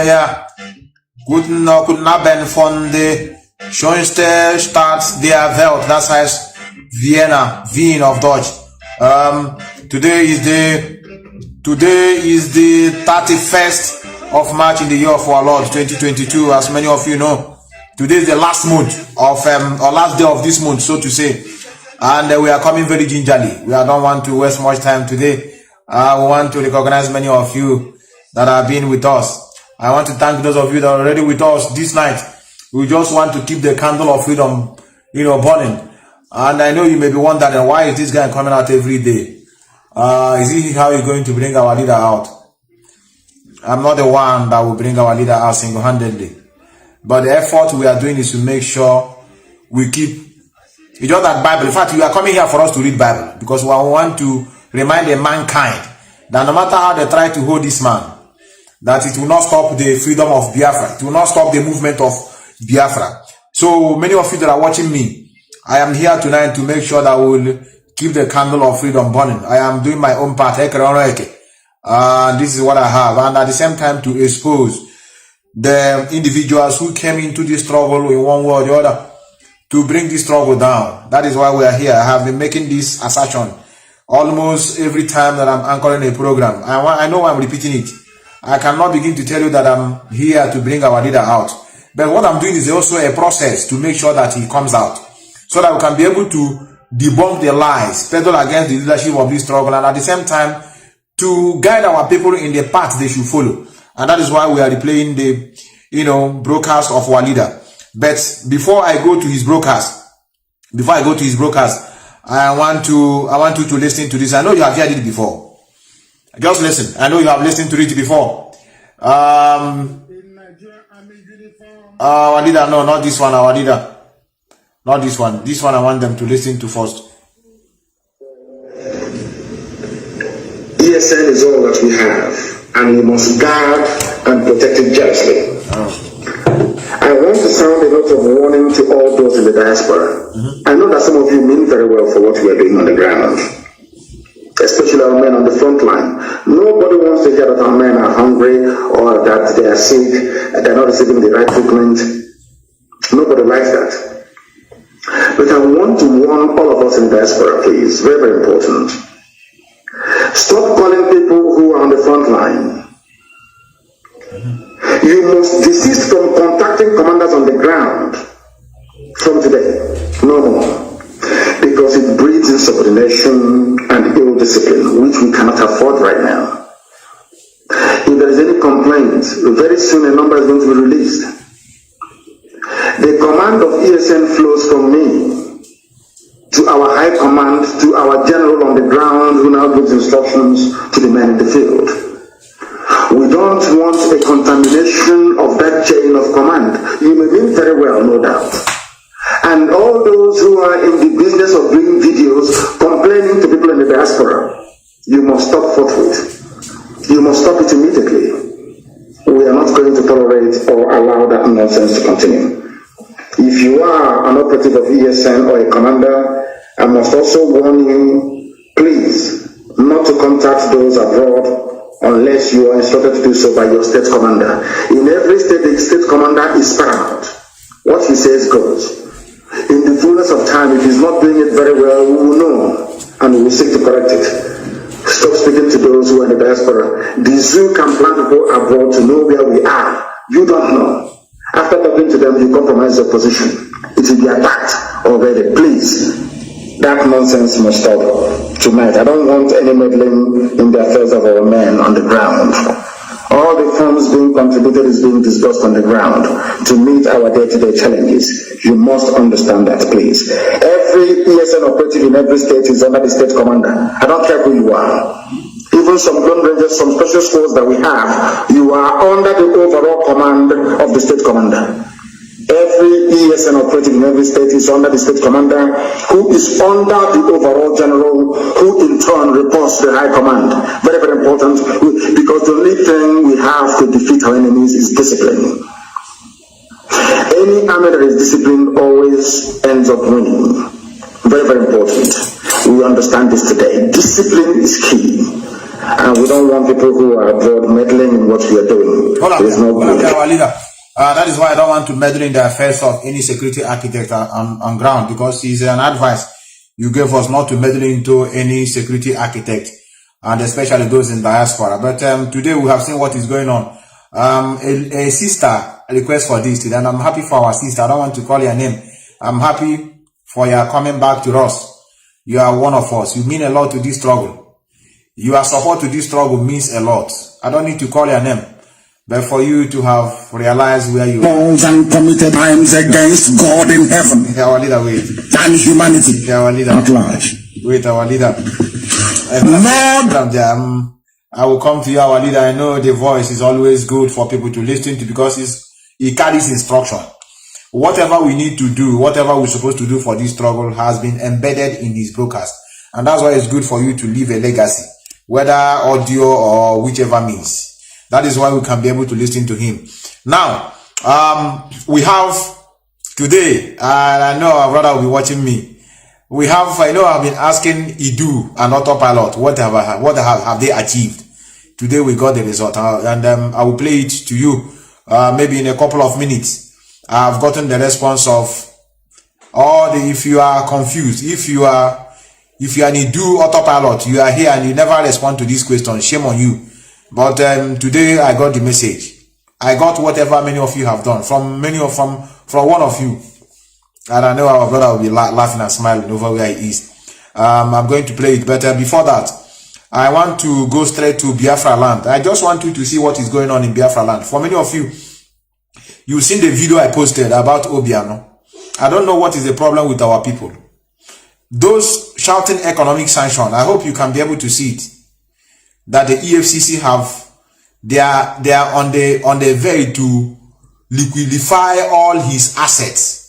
ja. Guten Abend von der schönsten Stadt der Welt, das heißt Vienna, Wien auf Deutsch. Today is the 31st of March in the year of our Lord 2022. As many of you know, today is the last month of or last day of this month, so to say, and we are coming very gingerly. We don't want to waste much time today. We want to recognize many of you that have been with us. I want to thank those of you that are already with us this night. We just want to keep the candle of freedom, burning. And I know you may be wondering, why is this guy coming out every day? Is he how he's going to bring our leader out? I'm not the one that will bring our leader out single-handedly. But the effort we are doing is to make sure we keep. It's just that Bible. In fact, we are coming here for us to read Bible because we want to remind the mankind that no matter how they try to hold this man, that it will not stop the freedom of Biafra. It will not stop the movement of Biafra. So many of you that are watching me, I am here tonight to make sure that we will keep the candle of freedom burning. I am doing my own part. This is what I have. And at the same time to expose the individuals who came into this struggle in one way or the other to bring this struggle down. That is why we are here. I have been making this assertion almost every time that I'm anchoring a program. I know I'm repeating it. I cannot begin to tell you that I'm here to bring our leader out. But what I'm doing is also a process to make sure that he comes out, so that we can be able to debunk the lies, pedal against the leadership of this struggle, and at the same time to guide our people in the path they should follow. And that is why we are replaying the broadcast of our leader. But before I go to his broadcast, I want you to listen to this. I know you have heard it before. Just listen. I know you have listened to it before. Our leader, no, not this one, our leader. Not this one. This one I want them to listen to first. ESN is all that we have, and we must guard and protect it jealously. I want to sound a note of warning to all those in the diaspora. I know that some of you mean very well for what we are doing on the ground, especially our men on the front line. Nobody wants to hear that our men are hungry or that they are sick, they're not receiving the right treatment. Nobody likes that. But I want to warn all of us in diaspora, please, very, very important. Stop calling people who are on the front line. You must desist from contacting commanders on the ground from today. No more. Because it breeds insubordination and ill discipline, which we cannot afford right now. If there is any complaint, very soon a number is going to be released. The command of ESN flows from me to our high command, to our general on the ground, who now gives instructions to the men in the field. We don't want a contamination of that chain of command. You may mean very well, no doubt. And all those who are in the business of doing videos complaining to people in the diaspora, you must stop forthwith. You must stop it immediately. We are not going to tolerate or allow that nonsense to continue. If you are an operative of ESN or a commander, I must also warn you, please, not to contact those abroad unless you are instructed to do so by your state commander. In every state, the state commander is paramount. What he says goes. In the fullness of time, if he's not doing it very well, we will know and we will seek to correct it. Stop speaking to those who are in the diaspora. The zoo can plan people abroad to know where we are. You don't know. After talking to them, you compromise your position. It will be attacked already. Please, that nonsense must stop tonight. I don't want any meddling in the affairs of our men on the ground. All the funds being contributed is being disbursed on the ground to meet our day-to-day challenges. You must understand that, please. Every ESN operative in every state is under the state commander. I don't care who you are. Even some gun rangers, some special forces that we have, you are under the overall command of the state commander. Every ESN operative in every state is under the state commander, who is under the overall general, who in turn reports to the high command. Very, very important, because the only thing we have to defeat our enemies is discipline. Any army that is disciplined always ends up winning. Very, very important. We understand this today. Discipline is key. And we don't want people who are abroad meddling in what we are doing. Our leader. That is why I don't want to meddle in the affairs of any security architect on ground, because it's an advice you gave us not to meddle into any security architect, and especially those in diaspora. But today we have seen what is going on. A sister request for this today, and I'm happy for our sister. I don't want to call your name. I'm happy for your coming back to us. You are one of us. You mean a lot to this struggle. Your support to this struggle means a lot. I don't need to call your name, but for you to have realized where you are. And committed crimes against God in heaven. Our leader, wait. And humanity. Our leader. At large. Wait, our leader. Lord. I will come to you, our leader. I know the voice is always good for people to listen to, because it carries instruction. Whatever we need to do, whatever we're supposed to do for this struggle has been embedded in this broadcast. And that's why it's good for you to leave a legacy, whether audio or whichever means. That is why we can be able to listen to him. Now, we have today, and I know our brother will be watching me. I know I've been asking Idu and Autopilot, what have they achieved? Today we got the result, and I will play it to you maybe in a couple of minutes. I've gotten the response of if you are confused, if you are an Idu Autopilot, you are here and you never respond to this question, shame on you. But today I got the message. I got whatever many of you have done from one of you. And I know our brother will be laughing and smiling over where he is. I'm going to play it, but before that, I want to go straight to Biafra land. I just want you to see what is going on in Biafra land. For many of you, you've seen the video I posted about Obiano. I don't know what is the problem with our people. Those shouting economic sanction, I hope you can be able to see it. That the EFCC they are on the way to liquidify all his assets.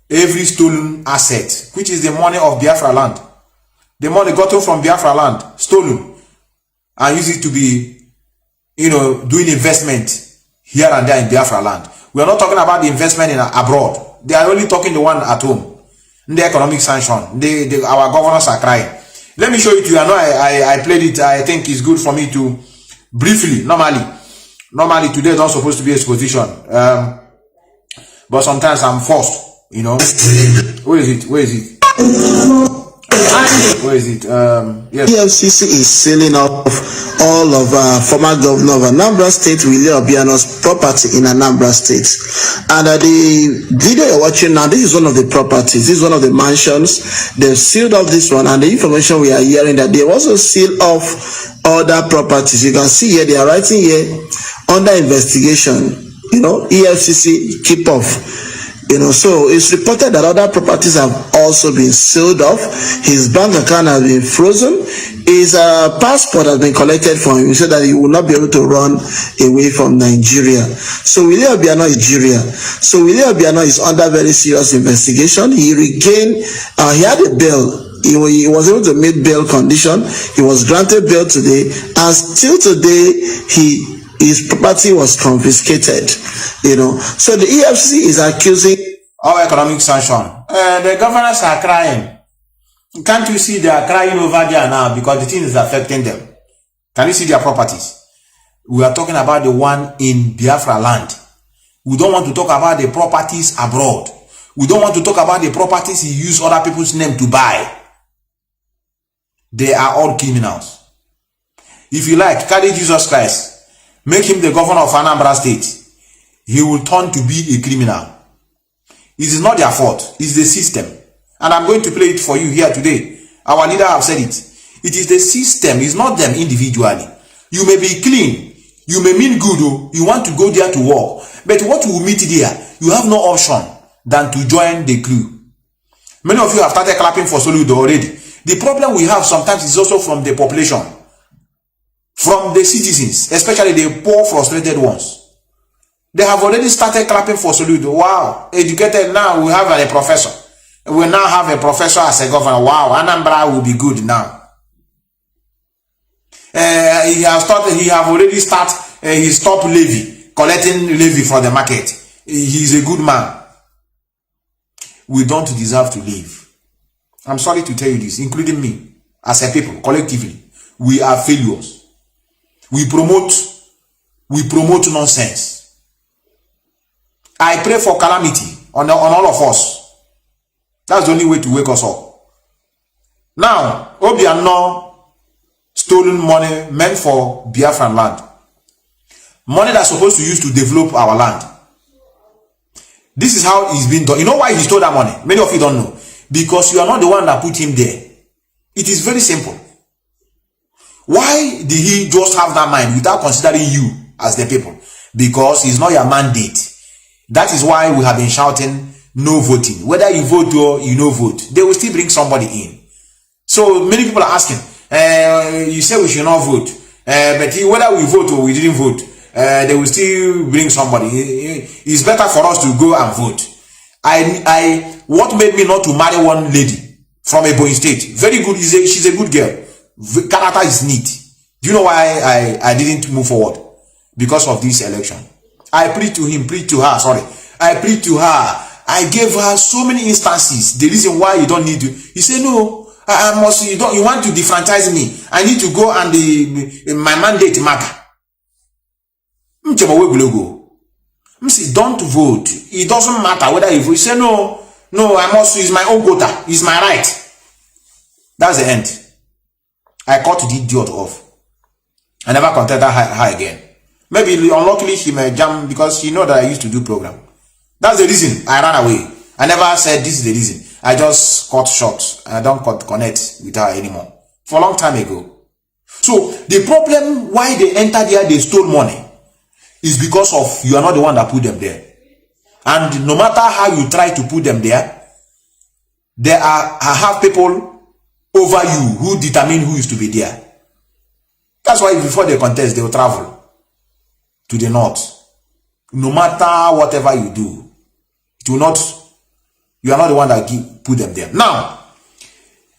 Every stolen asset, which is the money of Biafra land. The money gotten from Biafra land, stolen, and use it to be, doing investment here and there in Biafra land. We are not talking about the investment in abroad. They are only talking the one at home. The economic sanction. Our governors are crying. Let me show it to you. I know I played it. I think it's good for me to briefly, normally today is not supposed to be exposition. But sometimes I'm forced. Where is it? Where is it? Yes. EFCC is selling off all of former governor of Anambra State, Willie Obiano's property in Anambra State. And the video you're watching now, this is one of the properties. This is one of the mansions. They've sealed off this one, and the information we are hearing that they also seal off other properties. You can see here, they are writing here, under investigation, EFCC keep off. So it's reported that other properties have also been sealed off. His bank account has been frozen. His passport has been collected from him so that he will not be able to run away from Nigeria. So Willie Obiano is Nigeria. So Willie Obiano is under very serious investigation. He regained, he had a bail. He was able to meet bail condition. He was granted bail today, and still today his property was confiscated. So the EFCC is accusing our economic sanction. The governors are crying. Can't you see they are crying over there now because the thing is affecting them? Can you see their properties? We are talking about the one in Biafra land. We don't want to talk about the properties abroad. We don't want to talk about the properties he used other people's name to buy. They are all criminals. If you like, carry Jesus Christ, make him the governor of Anambra State, he will turn to be a criminal. It is not their fault. It's the system. And I'm going to play it for you here today. Our leader have said it. It is the system. It's not them individually. You may be clean. You may mean good. You want to go there to work. But what will meet there? You have no option than to join the crew. Many of you have started clapping for Soludo already. The problem we have sometimes is also from the population. From the citizens, especially the poor, frustrated ones. They have already started clapping for Soludo. Wow, educated now, we have a professor. We now have a professor as a governor. Wow, Anambra will be good now. He have already started his top levy, collecting levy for the market. He's a good man. We don't deserve to live. I'm sorry to tell you this, including me, as a people, collectively. We are failures. We promote nonsense. I pray for calamity on all of us. That's the only way to wake us up. Now, Obiano stolen money meant for Biafran land. Money that's supposed to use to develop our land. This is how it's been done. You know why he stole that money? Many of you don't know. Because you are not the one that put him there. It is very simple. Why did he just have that mind without considering you as the people? Because it's not your mandate. That is why we have been shouting no voting. Whether you vote or you no vote, they will still bring somebody in. So many people are asking, you say we should not vote, but whether we vote or we didn't vote, they will still bring somebody. It's better for us to go and vote. What made me not to marry one lady from Ebonyi State? Very good. She's a good girl. Character is neat. Do you know why I didn't move forward? Because of this election. I plead to her. I plead to her. I gave her so many instances. The reason why you don't need to. He said, no, I must. You want to defranchise me. I need to go and my mandate matter. Don't vote. It doesn't matter whether you vote. You say, no, I must. It's my own quota. It's my right. That's the end. I cut the idiot off. I never contacted her again. Maybe unluckily she may jam because she know that I used to do program. That's the reason I ran away. I never said this is the reason. I just cut short. I don't connect with her anymore. For a long time ago. So the problem why they entered there, they stole money, is because of you are not the one that put them there. And no matter how you try to put them there, I have people over you who determine who is to be there. That's why before they contest, they will travel to the north. No matter whatever you do, it will not. You are not the one that put them there. Now,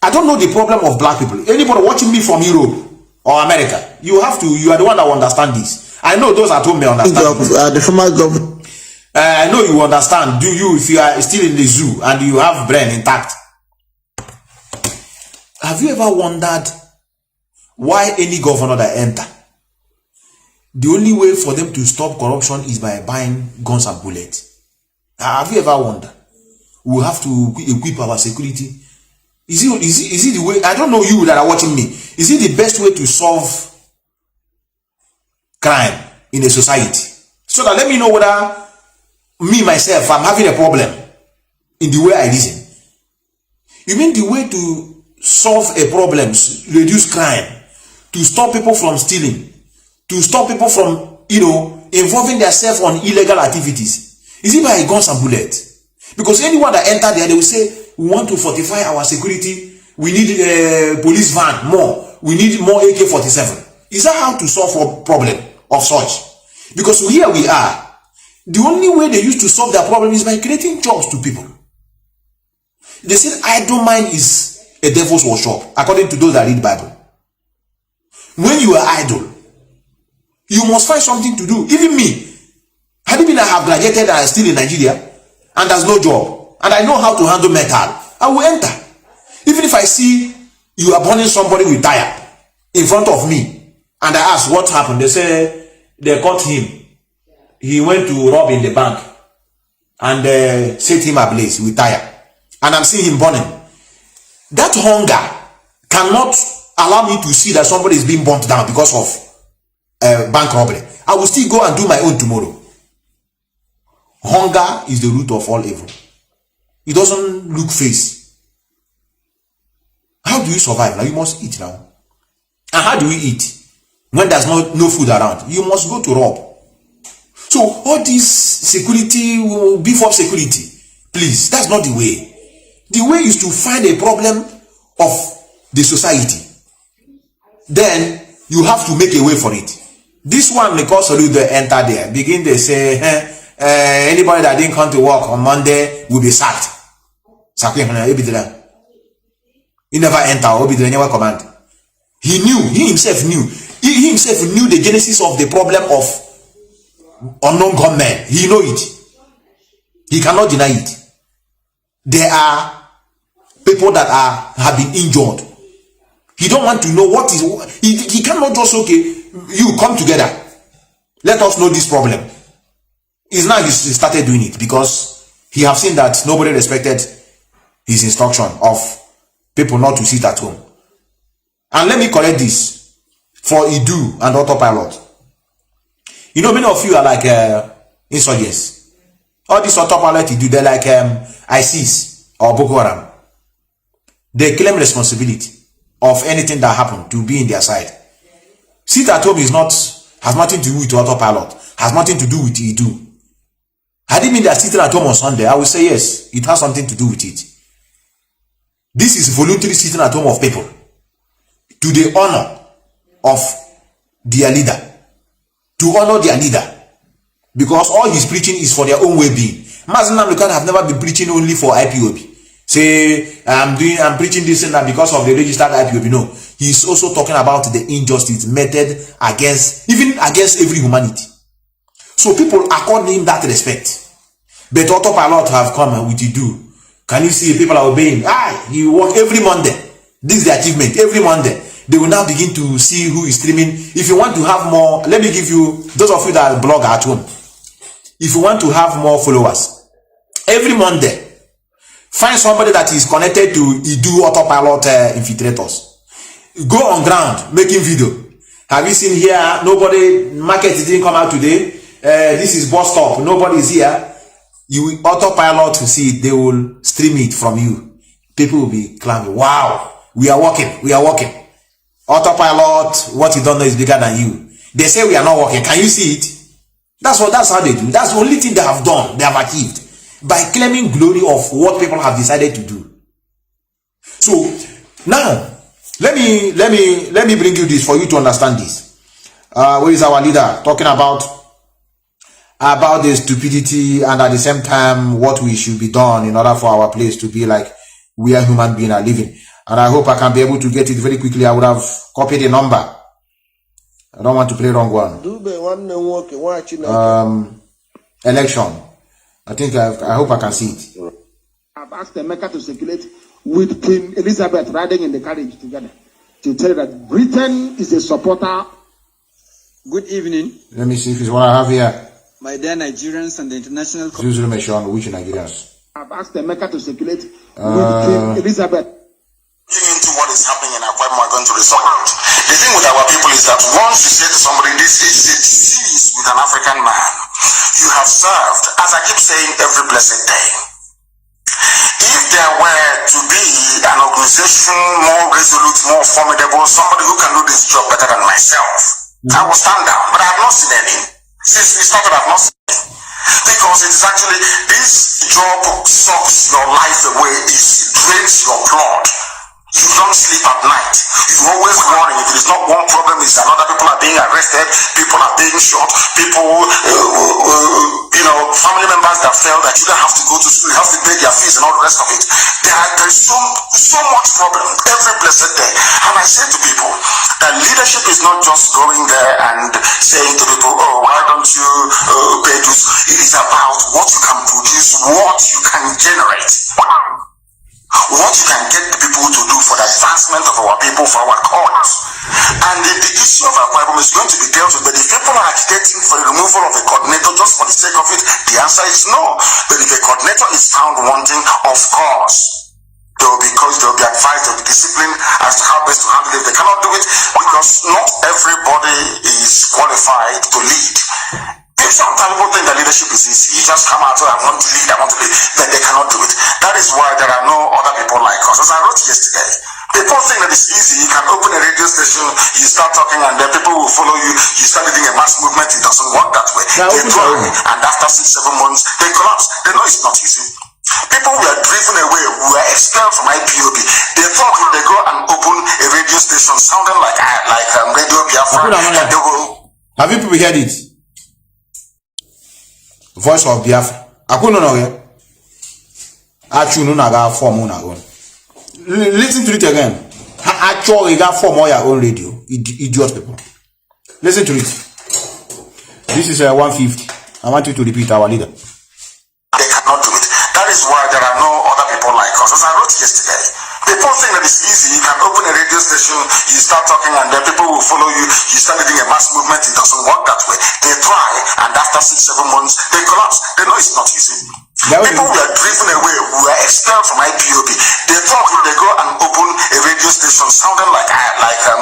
I don't know the problem of black people. Anybody watching me from Europe or America, you are the one that will understand this. I know those at home may understand. The former government. I know you understand. Do you, if you are still in the zoo and you have brain intact? Have you ever wondered why any governor that enter, the only way for them to stop corruption is by buying guns and bullets? Have you ever wondered? We have to equip our security. Is it the way? I don't know you that are watching me. Is it the best way to solve crime in a society? So that let me know whether me myself I'm having a problem in the way I reason. You mean the way to solve a problem, reduce crime, to stop people from stealing, to stop people from involving themselves on illegal activities? Is it by guns and bullets? Because anyone that enter there, they will say, we want to fortify our security. We need a police van more. We need more AK-47. Is that how to solve a problem of such? Because here we are. The only way they used to solve their problem is by creating jobs to people. They said idle mind is a devil's workshop, according to those that read the Bible. When you are idle, you must find something to do. Even me, had it been I have graduated and I'm still in Nigeria, and there's no job, and I know how to handle metal, I will enter. Even if I see you are burning somebody with tire in front of me, and I ask what happened, they say they caught him. He went to rob in the bank and set him ablaze with tire, and I'm seeing him burning. That hunger cannot allow me to see that somebody is being burnt down because of bank robbery. I will still go and do my own tomorrow. Hunger is the root of all evil. It doesn't look face. How do you survive? Now you must eat now. And how do we eat when there's no food around? You must go to rob. So all this security, beef up security, please, that's not the way. The way is to find a problem of the society. Then you have to make a way for it. This one, because they enter there, begin they say, anybody that didn't come to work on Monday will be sacked. He never enter, they never command. He himself knew the genesis of the problem of unknown gunmen. He know it. He cannot deny it. There are people that have been injured. He don't want to know what is. He cannot just you come together. Let us know this problem. It's now he started doing it because he have seen that nobody respected his instruction of people not to sit at home. And let me correct this for Idu and autopilot. You know, many of you are like insurgents. All this autopilot Idu, they're like ISIS or Boko Haram. They claim responsibility of anything that happened to be in their side. Sit at home has nothing to do with autopilot, has nothing to do with Idu. Had it mean they're sitting at home on Sunday, I would say yes, it has something to do with it. This is voluntary sitting at home of people to the honor of their leader, to honor their leader, because all he's preaching is for their own well-being. Mazi Nnamdi Kanu have never been preaching only for IPOB. Say I'm preaching this and that because of the registered IPOB. No, he's also talking about the injustice meted against every humanity. So people accord him that respect. But autopilot have come with Idu. Can you see people are obeying? He work every Monday. This is the achievement. Every Monday. They will now begin to see who is streaming. If you want to have more, let me give you, those of you that blog at home. If you want to have more followers, every Monday, find somebody that is connected to Idu autopilot infiltrators. Go on ground, making video. Have you seen here? Nobody, market didn't come out today. This is bus stop. Nobody is here. You will autopilot to see it. They will stream it from you. People will be clapping. Wow, we are working. We are working. Autopilot, what you don't know is bigger than you. They say we are not working. Can you see it? That's how they do. That's the only thing they have done. They have achieved by claiming glory of what people have decided to do. So now, let me bring you this for you to understand this. Where is our leader talking about the stupidity and at the same time what we should be done in order for our place to be like where human beings are living? And I hope I can be able to get it very quickly. I would have copied the number. I don't want to play wrong one. Election. I think I hope I can see it. I've asked Emeka to circulate with Queen Elizabeth riding in the carriage together to tell you that Britain is a supporter. Good evening. Let me see if it's what I have here. My dear Nigerians and the international which Nigerians? I've asked Emeka to circulate with Queen Elizabeth. Into what is happening in Akwa Ibom are going to resolve it. The thing with our people is that once you say to somebody, this is a disease with an African man, you have served, as I keep saying, every blessed day. If there were to be an organization more resolute, more formidable, somebody who can do this job better than myself, I will stand down. But I have not seen any. Since we started, I have not seen any. Because it's actually, this job sucks your life away, it drains your blood. You don't sleep at night. You always worry. If it is not one problem, it's another. People are being arrested. People are being shot. People, family members that felt that you don't have to go to school, you have to pay their fees and all the rest of it. There's so much problem every blessed day. And I say to people that leadership is not just going there and saying to people, oh, why don't you pay dues? It is about what you can produce, what you can generate. What you can get people to do for the advancement of our people, for our cause. And if the issue of Akwa Ibom is going to be dealt with, but if people are agitating for the removal of a coordinator just for the sake of it, the answer is no. But if a coordinator is found wanting, of course, they will be advised, they will be disciplined as to how best to handle it. They cannot do it because not everybody is qualified to lead. Sometimes people think that leadership is easy. You just come out, I want to lead, then they cannot do it. That is why there are no other people like us. As I wrote yesterday, people think that it's easy. You can open a radio station, you start talking, and then people will follow you. You start leading a mass movement. It doesn't work that way. They try, and after 6-7 months, they collapse. They know it's not easy. People were driven away, were expelled from IPOB. They thought if they go and open a radio station sounding like Radio Biafra, that they will. Have you people heard it? Voice of Biafra. Akuno no here. Achunu na ga form una own. Listen to it again. Actually got form your own radio. Idiot people. Listen to it. This is 150. I want you to repeat our leader. They cannot do it. That is why there are no other people like us. As I wrote yesterday, people think that it's easy. You can open a radio station, you start talking and then people will follow you. You start leading a mass movement. It doesn't work that way. They try, and after 6-7 months, they collapse. They know it's not easy. People were driven away, were expelled from IPOB. They thought if they go and open a radio station sounding like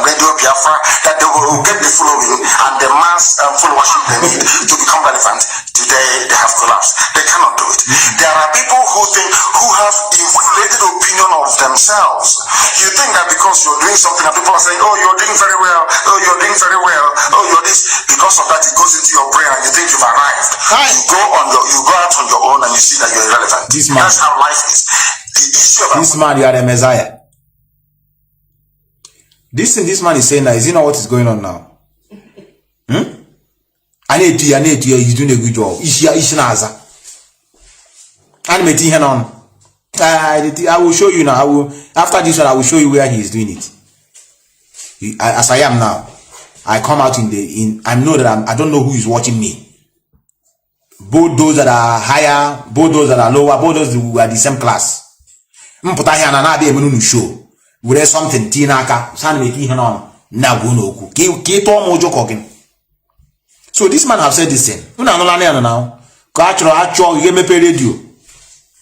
Radio Biafra, that they will get the following and the mass followership they need to become relevant. Today, they have collapsed. They cannot do it. There are people who have inflated opinion of themselves. You think that because you're doing something and people are saying, oh, you're doing very well, oh, you're doing very well, oh, you're this, because of that it goes into your brain and you think you've arrived. You go out on your own and you see that you're irrelevant. That's how life is. The issue of this man, you are the Messiah. This man is saying that, is he know what is going on now? I need to, he's doing a good job. I will show you now. After this one, I will show you where he is doing it. As I am now, I come out I know that I don't know who is watching me. Both those that are higher, both those that are lower, both those who are the same class. Show. Where something tinaka, san making him on. Naguno, so this man have said this thing. Now, radio.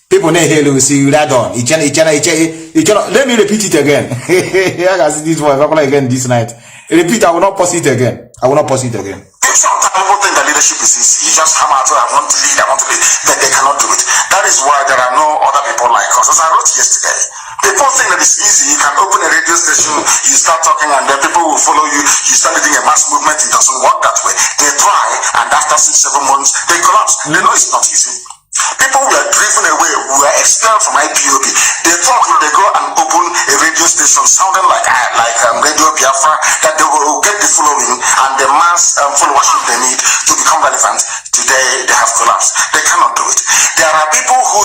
People never hear you see that on. Let me repeat it again. I can see this voice again this night. Repeat, I will not pause it again. Sometimes people think that leadership is easy. You just hammer out, I want to lead, but they cannot do it. That is why there are no other people like us. As I wrote yesterday, people think that it's easy. You can open a radio station, you start talking, and then people will follow you. You start leading a mass movement. It doesn't work that way. They try, and after 6-7 months, they collapse. They know it's not easy. People were driven away, were expelled from IPOB. They thought if they go and open a radio station sounding like Radio Biafra, that they will get the following and the mass followership they need to become relevant. Today, they have collapsed. They cannot do it. There are people who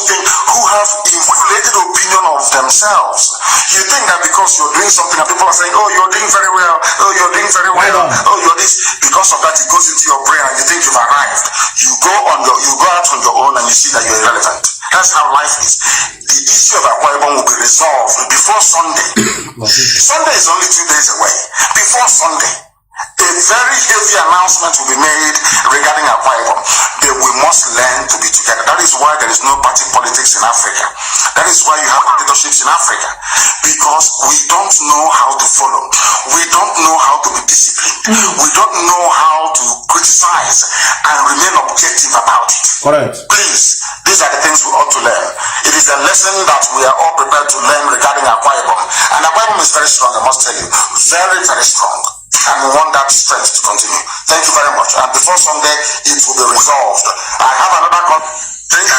have inflated opinion of themselves. You think that because you're doing something and people are saying, oh, you're doing very well, oh, you're doing very well, oh, you're this, because of that it goes into your brain and you think you've arrived. You go out on your own and you see that you're irrelevant. That's how life is. The issue of Akwa will be resolved before Sunday. Sunday is only 2 days away. Before Sunday, a very heavy announcement will be made regarding Akwa Ibom. We must learn to be together. That is why there is no party politics in Africa. That is why you have dictatorships in Africa. Because we don't know how to follow. We don't know how to be disciplined. We don't know how to criticize and remain objective about it. Correct. Please, these are the things we ought to learn. It is a lesson that we are all prepared to learn regarding Akwa Ibom. And Akwa Ibom is very strong, I must tell you. Very, very strong. And we want that strength to continue. Thank you very much. And before Sunday, it will be resolved. I have another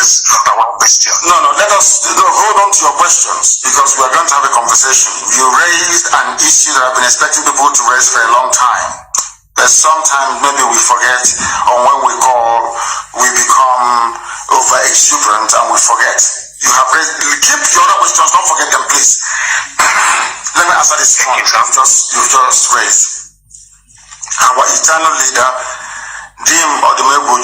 That's not one question. No, let us hold on to your questions because we are going to have a conversation. You raised an issue that I've been expecting people to raise for a long time. But sometimes maybe we forget, or when we call, we become over exuberant and we forget. You have raised, keep your other questions, don't forget them, please. Let me answer this one you've just raised. Our eternal leader, Dim Odumegwu,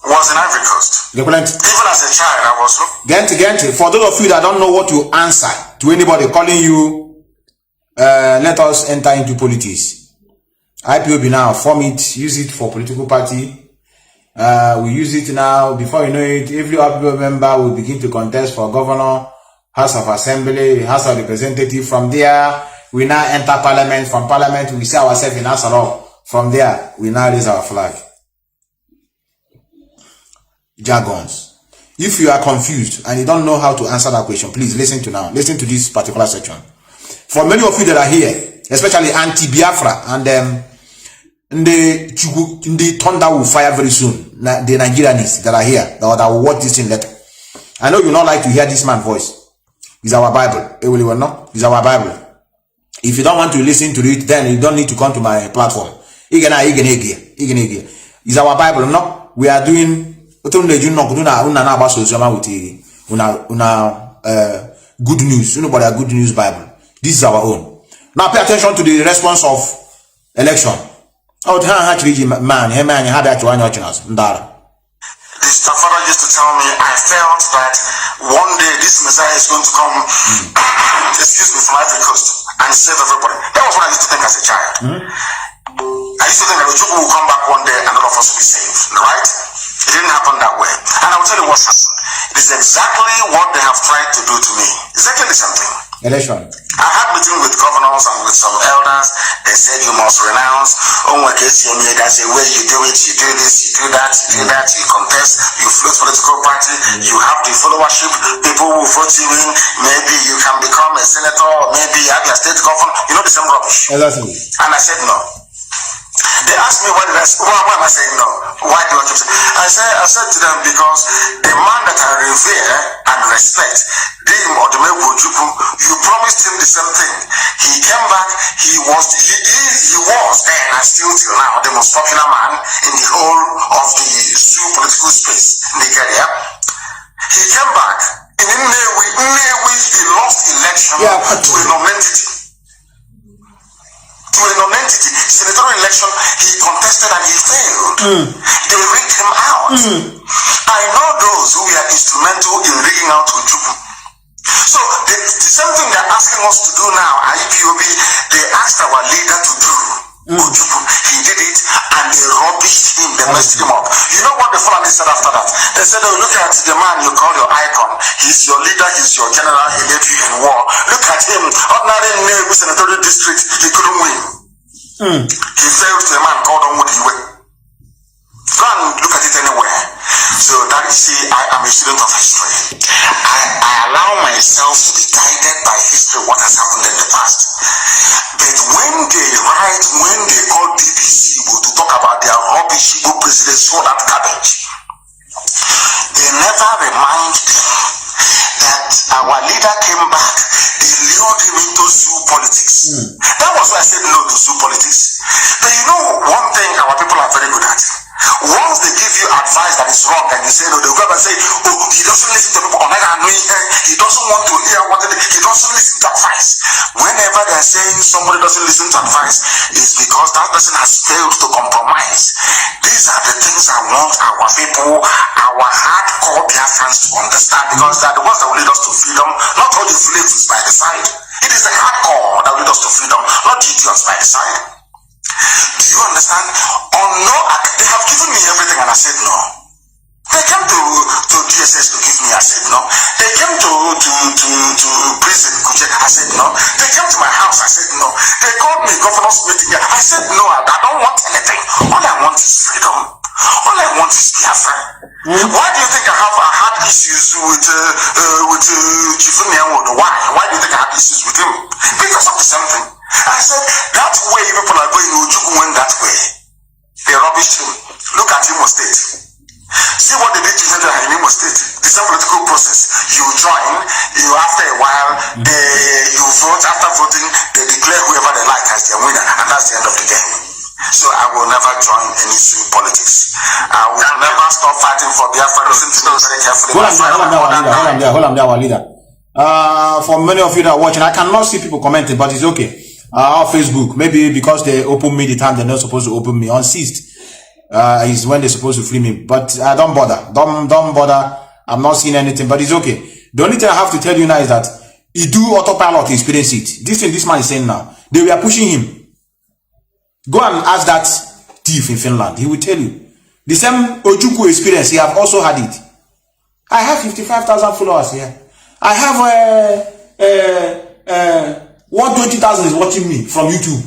was in Ivory Coast. Even as a child, I was. Gente, for those of you that don't know what to answer to anybody calling you, let us enter into politics. IPOB now, form it, use it for political party. We use it now. Before you know it, every IPOB member will begin to contest for governor, House of Assembly, House of Representative. From there, we now enter Parliament. From Parliament, we see ourselves in House of Law. From there, we now raise our flag. Jargons. If you are confused and you don't know how to answer that question, please listen to this particular section. For many of you that are here, especially anti-Biafra and the thunder will fire very soon. The Nigerians that are here, that will watch this in later. I know you not like to hear this man's voice. It's our Bible. It's our Bible. If you don't want to listen to it, then you don't need to come to my platform. It's our Bible. No, we are doing good news. Nobody a good news Bible. This is our own. Now pay attention to the response of election. Oh, man, you had that one watching us. This father used to tell me, I felt that one day this Messiah is going to come, excuse me, from Ivory Coast. and save everybody. That was what I used to think as a child. I used to think that Ojukwu will come back one day and all of us will be saved, right? It didn't happen that way. And I will tell you what's happened. It is exactly what they have tried to do to me. Exactly the same thing. Election. I had meeting with governors and with some elders. They said you must renounce. Oh my God, that's the way you do it. You do this, you do that, you do that. You contest, you float political party. You have the followership. People will vote you in. Maybe you can become a senator. Or maybe you have your state governor. You know the same rubbish. Exactly. And I said no. They asked me why am I saying no? Why do I keep saying? I said to them because the man that I revere and respect, you promised him the same thing. He came back, he was then and still till now the most popular man in the whole of the Sioux political space in Nigeria. He came back in Nnewi, he lost election to a non-entity. To a non-entity, senatorial election, he contested and he failed. They rigged him out. I know those who were instrumental in rigging out Ojukwu. So the same thing they're asking us to do now, IPOB, they asked our leader to do. Ojukwu, he did it and they rubbished him, they messed him up. You know what the Fulani said after that? They said, oh, look at the man you call your icon. He's your leader, he's your general, he led you in war. Look at him, ordinary Nnewi senatorial district, he couldn't win. He failed to a man called Onwudiwe. Go and look at it anywhere. So that you see, I am a student of history. I allow myself to be guided by history, what has happened in the past. But when they call BBC to talk about their rubbish Igbo presidents, all that garbage, they never remind them that our leader came back, they lured him into zoo politics. That was why I said no to zoo politics. But you know one thing our people are very good at? Once they give you advice that is wrong and you say no, they'll go and say, oh, he doesn't listen to people, he doesn't want to hear what he doesn't listen to advice. Whenever they're saying somebody doesn't listen to advice, it's because that person has failed to compromise. These are the things I want our people, our hardcore Biafrans to understand, because they're the ones that will lead us to freedom, not all the flavors by the side. It is the hardcore that will lead us to freedom, not the idiots by the side. Do you understand? Or no, they have given me everything and I said no. They came to DSS to give me, I said no. They came to prison, I said no. They came to my house, I said no. They called me governor's meeting, I said no, I don't want anything. All I want is freedom. All I want is Biafra. Why do you think I had issues with Chief Nyawodo? Why do you think I had issues with him? Because of the same thing. I said, that way people are going, Ojukwu went that way. They rubbished him. Look at Imo State. See what they did to him in Imo State. The same political process. You join, after a while, you vote. After voting, they declare whoever they like as their winner, and that's the end of the game. So I will never join any zoo politics. I will never stop fighting for Biafra. Listen to me very carefully. Hold on there, our leader. For many of you that are watching, I cannot see people commenting, but it's okay. On Facebook, maybe because they open me the time they're not supposed to open me. On ceased is when they're supposed to free me. But don't bother. Don't bother. I'm not seeing anything, but it's okay. The only thing I have to tell you now is that he do autopilot experience it. This thing this man is saying now, they were pushing him. Go and ask that thief in Finland. He will tell you. The same Ojukwu experience, he have also had it. I have 55,000 followers here. I have 120,000 is watching me from YouTube.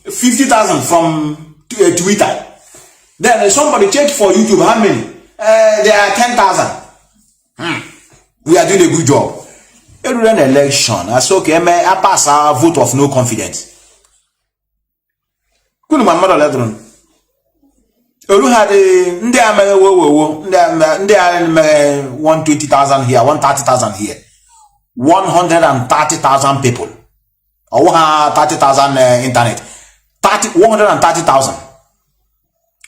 50,000 from Twitter. Then somebody check for YouTube how many? There are 10,000. We are doing a good job. During an election, I said, okay, I pass a vote of no confidence. Good my mother ledron. You had 120,000 here, 130,000 here. 130,000 people. Or 130,000 internet. 130,000.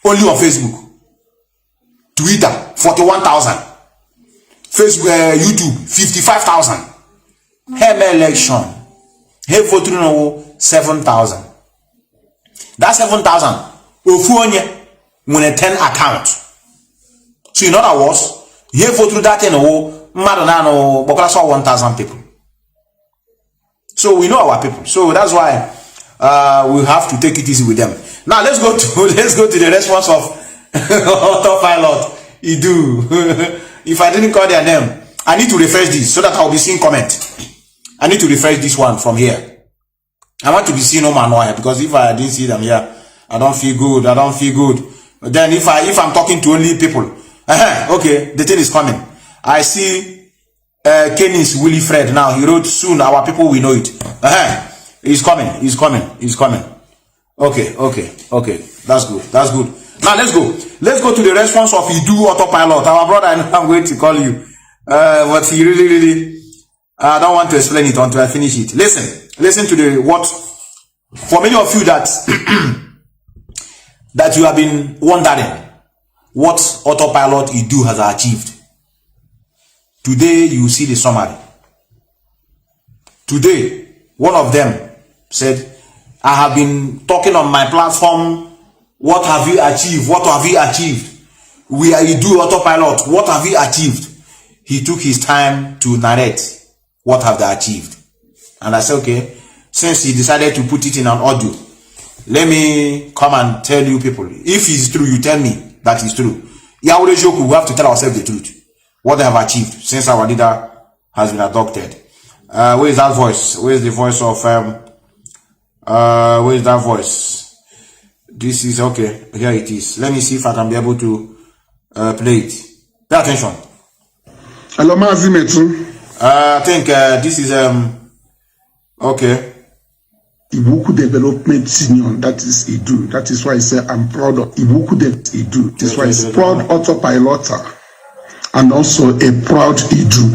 Only on Facebook. Twitter, 41,000. Facebook, YouTube, 55,000. Hem election. Hem voting 7,000. That 7,000. Ofuonye when a 10 account. So in other words, he vote through that Madonna no 1,000 people. So we know our people. So that's why we have to take it easy with them. Now let's go to the response of autopilot. Idu. If I didn't call their name, I need to refresh this so that I'll be seeing comment. I need to refresh this one from here. I want to be seeing no man here, because if I didn't see them here, I don't feel good. I don't feel good. But then if I'm talking to only people, okay, the thing is coming. I see Kenny's Willie Fred now. He wrote soon. Our people will know it. He's coming. He's coming. He's coming. Okay. That's good. That's good. Now let's go. Let's go to the response of Idu Autopilot. Our brother, I know I'm going to call you, but he really. I don't want to explain it until I finish it. Listen to the what. For many of you that that you have been wondering what Autopilot Idu has achieved. Today you see the summary. Today, one of them said, I have been talking on my platform. What have you achieved? What have you achieved? We are Idu Autopilot. What have you achieved? He took his time to narrate what have they achieved. And I said, okay, since he decided to put it in an audio, let me come and tell you people. If it's true, you tell me that is true. Yahweh Joku, we have to tell ourselves the truth. What they have achieved since our leader has been adopted. Where is that voice? Where is the voice of where is that voice? This is okay. Here it is. Let me see if I can be able to play it. Pay attention. Hello, Mazi Methu. I think this is okay. Ibuku Development Union, that is Idu. That is why I say I'm proud of Ibuku Idu. That's why it's proud autopiloter and also a proud Idu.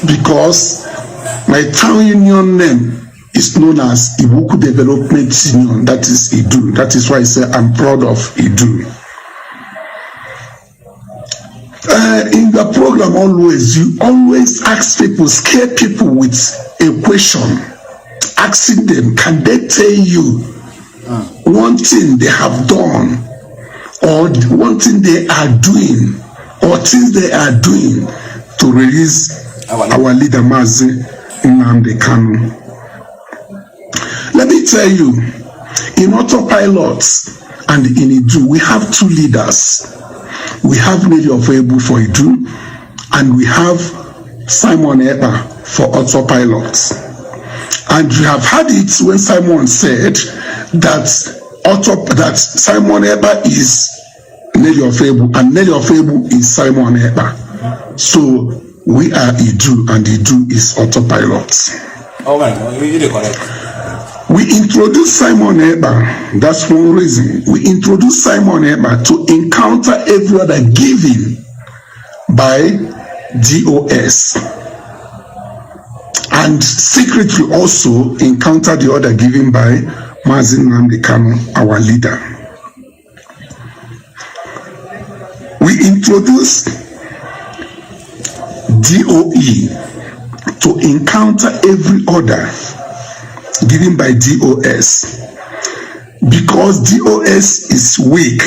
Because my town union name is known as Ibuku Development Union, that is Idu. That is why I say I'm proud of Idu. In the program, you always ask people, scare people with a question, asking them, can they tell you one thing they have done, or one thing they are doing, or things they are doing to release our leader Mazi Nnamdi Kanu? Let me tell you, in autopilot and in Idu, we have two leaders. We have Nelly Ofebu for Idu, and we have Simon Eba for autopilot. And you have had it when Simon said that Simon Eba is Nelly Ofebu and Nelly Ofebu is Simon Eba. So we are Idu and Idu is autopilot. Oh my God, you did it correct. We introduced Simon Eba. That's one reason. We introduced Simon Eba to encounter every other giving by DOS. And secretly also encounter the other giving by Mazi Nnamdi Kanu, our leader. We introduced DOE to encounter every order given by DOS, because DOS is weak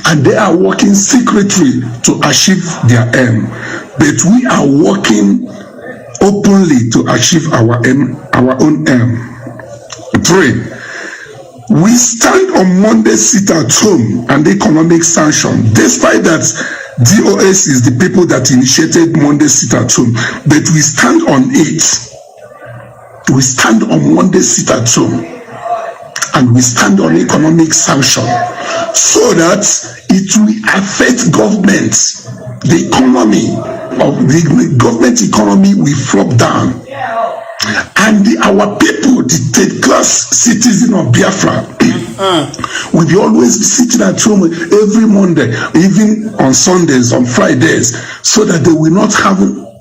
and they are working secretly to achieve their aim, but we are working openly to achieve our own aim. 3. We stand on Monday sit at home and economic sanction, despite that DOS is the people that initiated Monday sit at home, but we stand on it. We stand on Monday sit at home and we stand on economic sanction so that it will affect government. The economy of the government economy will flop down, and our people, the third class citizen of Biafra, will be always sitting at home every Monday, even on Sundays, on Fridays, so that they will not have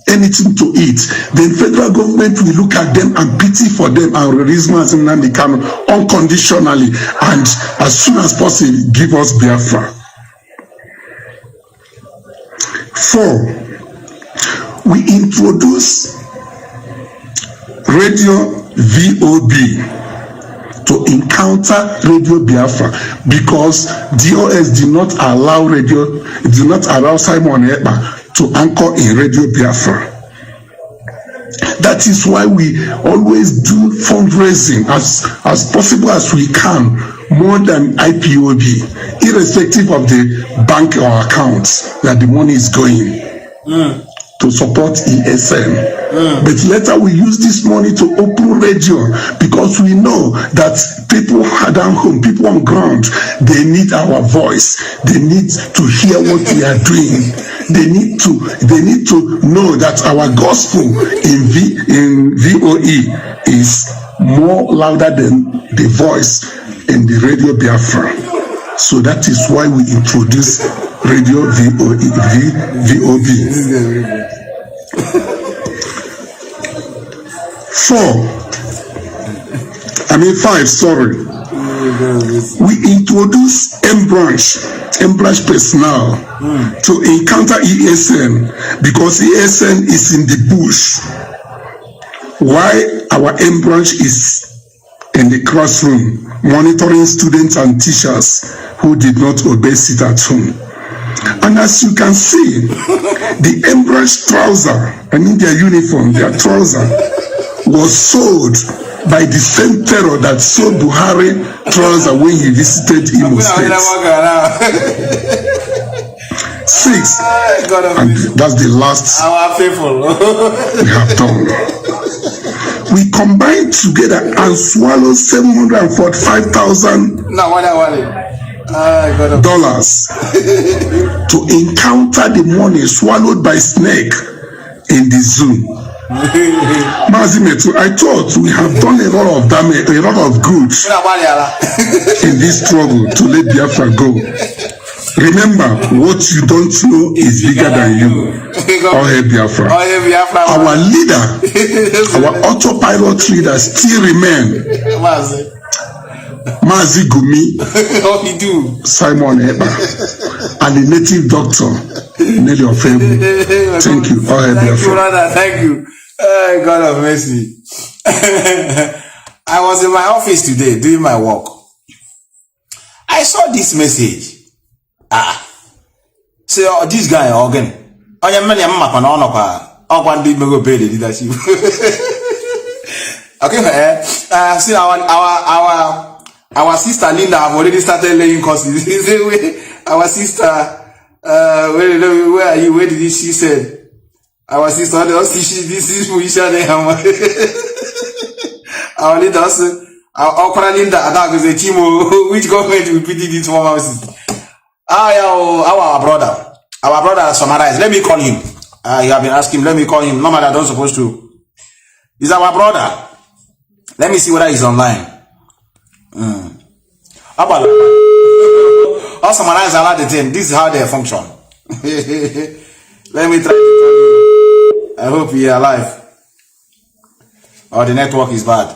anything to eat. Then federal government will look at them and pity for them and release Mazi Nnamdi Kanu unconditionally, and as soon as possible give us Biafra. 4. We introduce Radio VOB to encounter Radio Biafra, because DOS did not allow Simon Eba to anchor in Radio Biafra. That is why we always do fundraising as possible as we can, more than IPOB, irrespective of the bank or accounts that the money is going to support ESN. But later we use this money to open radio, because we know that people down home, people on ground, they need our voice. They need to hear what we are doing. They need to know that our gospel in VOE is more louder than the voice in the radio Biafra. So that is why we introduce radio VOB. 5, sorry. We introduce M branch personnel to encounter ESN, because ESN is in the bush. Why our M branch is in the classroom, monitoring students and teachers who did not obey sit at home. And as you can see, the M branch trouser, their uniform, their trouser, was sold by the same terror that sold Buhari trouser when he visited Imo State. 6, and that's the last we have done. We combined together and swallowed $745,000 to encounter the money swallowed by snake in the zoo. Mazi Methu, I thought we have done a lot of damage, a lot of good in this struggle to let Biafra go. Remember, what you don't know is bigger than you. All hail Biafra. Our leader, our autopilot leader still remain. Mazi Gumi, Simon Eba, and the native doctor, Nelly Ofebu. Thank you. All hail Biafra. Thank you. God of mercy. I was in my office today doing my work. I saw this message. So this guy organ. Okay, see our sister Linda have already started laying courses. Our sister, where are you? Where did she say? Our sister, this is Muisha. Our leader, our Linda, which government will pity this woman? Our brother summarized. Let me call him. You have been asking, let me call him. Normally I don't supposed to. He's our brother. Let me see whether he's online. I'll summarize a lot of things. This is how they function. Let me try to call you. I hope you're alive. Or the network is bad.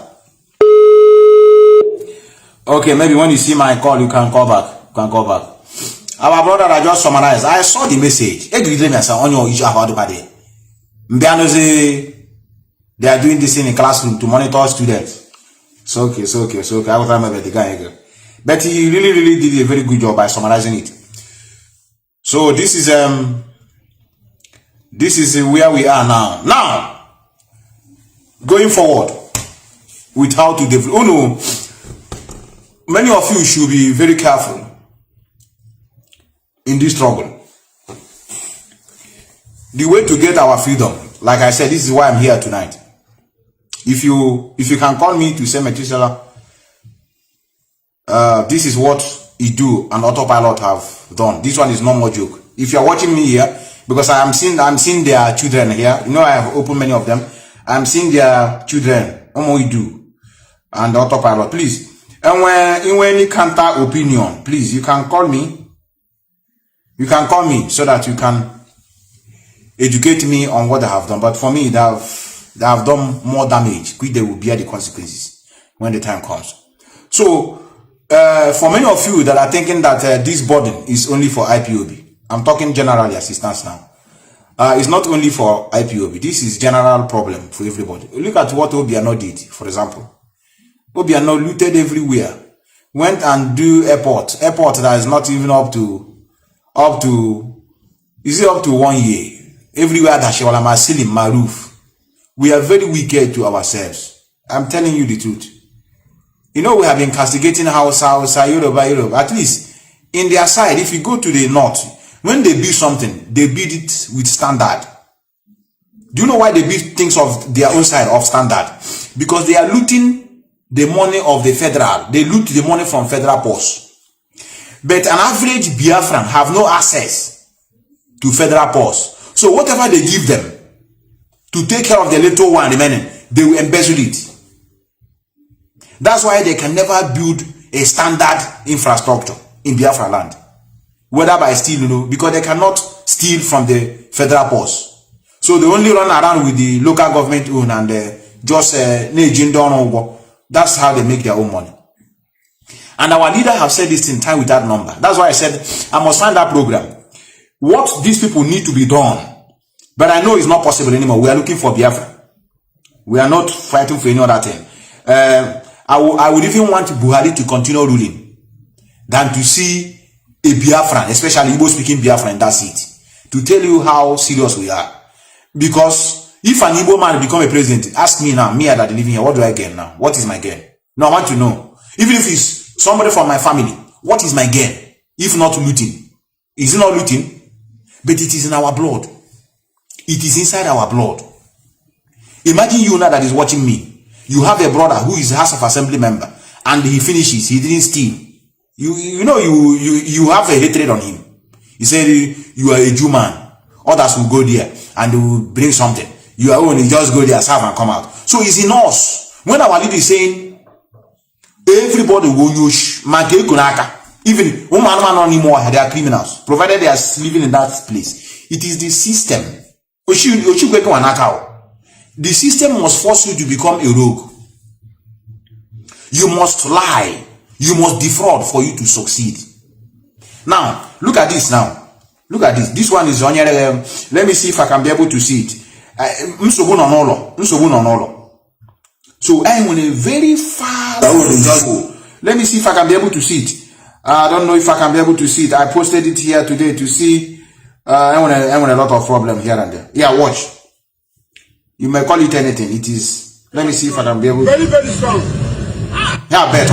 Okay, maybe when you see my call, you can call back. Our brother, I just summarized. I saw the message. They are doing this in the classroom to monitor students. It's okay. I will try my best, the guy again. But he really did a very good job by summarizing it. So this is where we are now. Now, going forward with how to develop. Many of you should be very careful in this struggle. The way to get our freedom, like I said, this is why I'm here tonight. If you can call me to say Methuselah, this is what he do and autopilot have done. This one is no more joke. If you're watching me here, because I'm seeing their children here, you know I have opened many of them. I'm seeing their children, we do, and autopilot. Please, and when you counter opinion, please, you can call me. You can call me so that you can educate me on what I have done. But for me, they have done more damage. They will bear the consequences when the time comes. So, for many of you that are thinking that this burden is only for IPOB, I'm talking generally assistance now. It's not only for IPOB. This is general problem for everybody. Look at what Obiano did, for example. Obiano looted everywhere. Went and do airport that is not even up to 1 year. Everywhere that she was my ceiling, my roof. we are very wicked to ourselves. I'm telling you the truth. You know, we have been castigating Hausa, Yoruba. At least in their side, if you go to the north, when they build something, they build it with standard. Do you know why they build things of their own side of standard? Because they are looting the money of the federal. They loot the money from federal posts. But an average Biafran have no access to federal posts. So whatever they give them to take care of the little one remaining, they will embezzle it. That's why they can never build a standard infrastructure in Biafra land. Whether by steal, because they cannot steal from the federal posts. So they only run around with the local government own and just that's how they make their own money. And our leader have said this in time without number. That's why I said I must find that program. What these people need to be done. But I know it's not possible anymore. We are looking for Biafra. We are not fighting for any other thing. I would even want Buhari to continue ruling than to see a Biafran, especially Igbo speaking Biafran in that seat, to tell you how serious we are. Because if an Igbo man become a president, ask me now, me that living here, what do I gain now? What is my gain? No, I want to know. Even if it's somebody from my family, what is my gain? If not looting. Is it not looting? But it is in our blood. It is inside our blood. Imagine you now that is watching me. You have a brother who is a House of Assembly member and he finishes, he didn't steal. You have a hatred on him. He said you are a Jew man. Others will go there and they will bring something. You are only just go there, serve and come out. So it's in us. When our leader is saying everybody will use even woman anymore, they are criminals, provided they are living in that place. It is the system. The system must force you to become a rogue. You must lie. You must defraud for you to succeed. Now, look at this now. Look at this. This one is on here. Let me see if I can be able to see it. So I'm on a very fast. Let me see if I can be able to see it. I don't know if I can be able to see it. I posted it here today to see. I'm on a lot of problem here and there. Yeah, watch. You may call it anything. It is. Let me see if I can be able to. Very, very strong. Yeah, belt.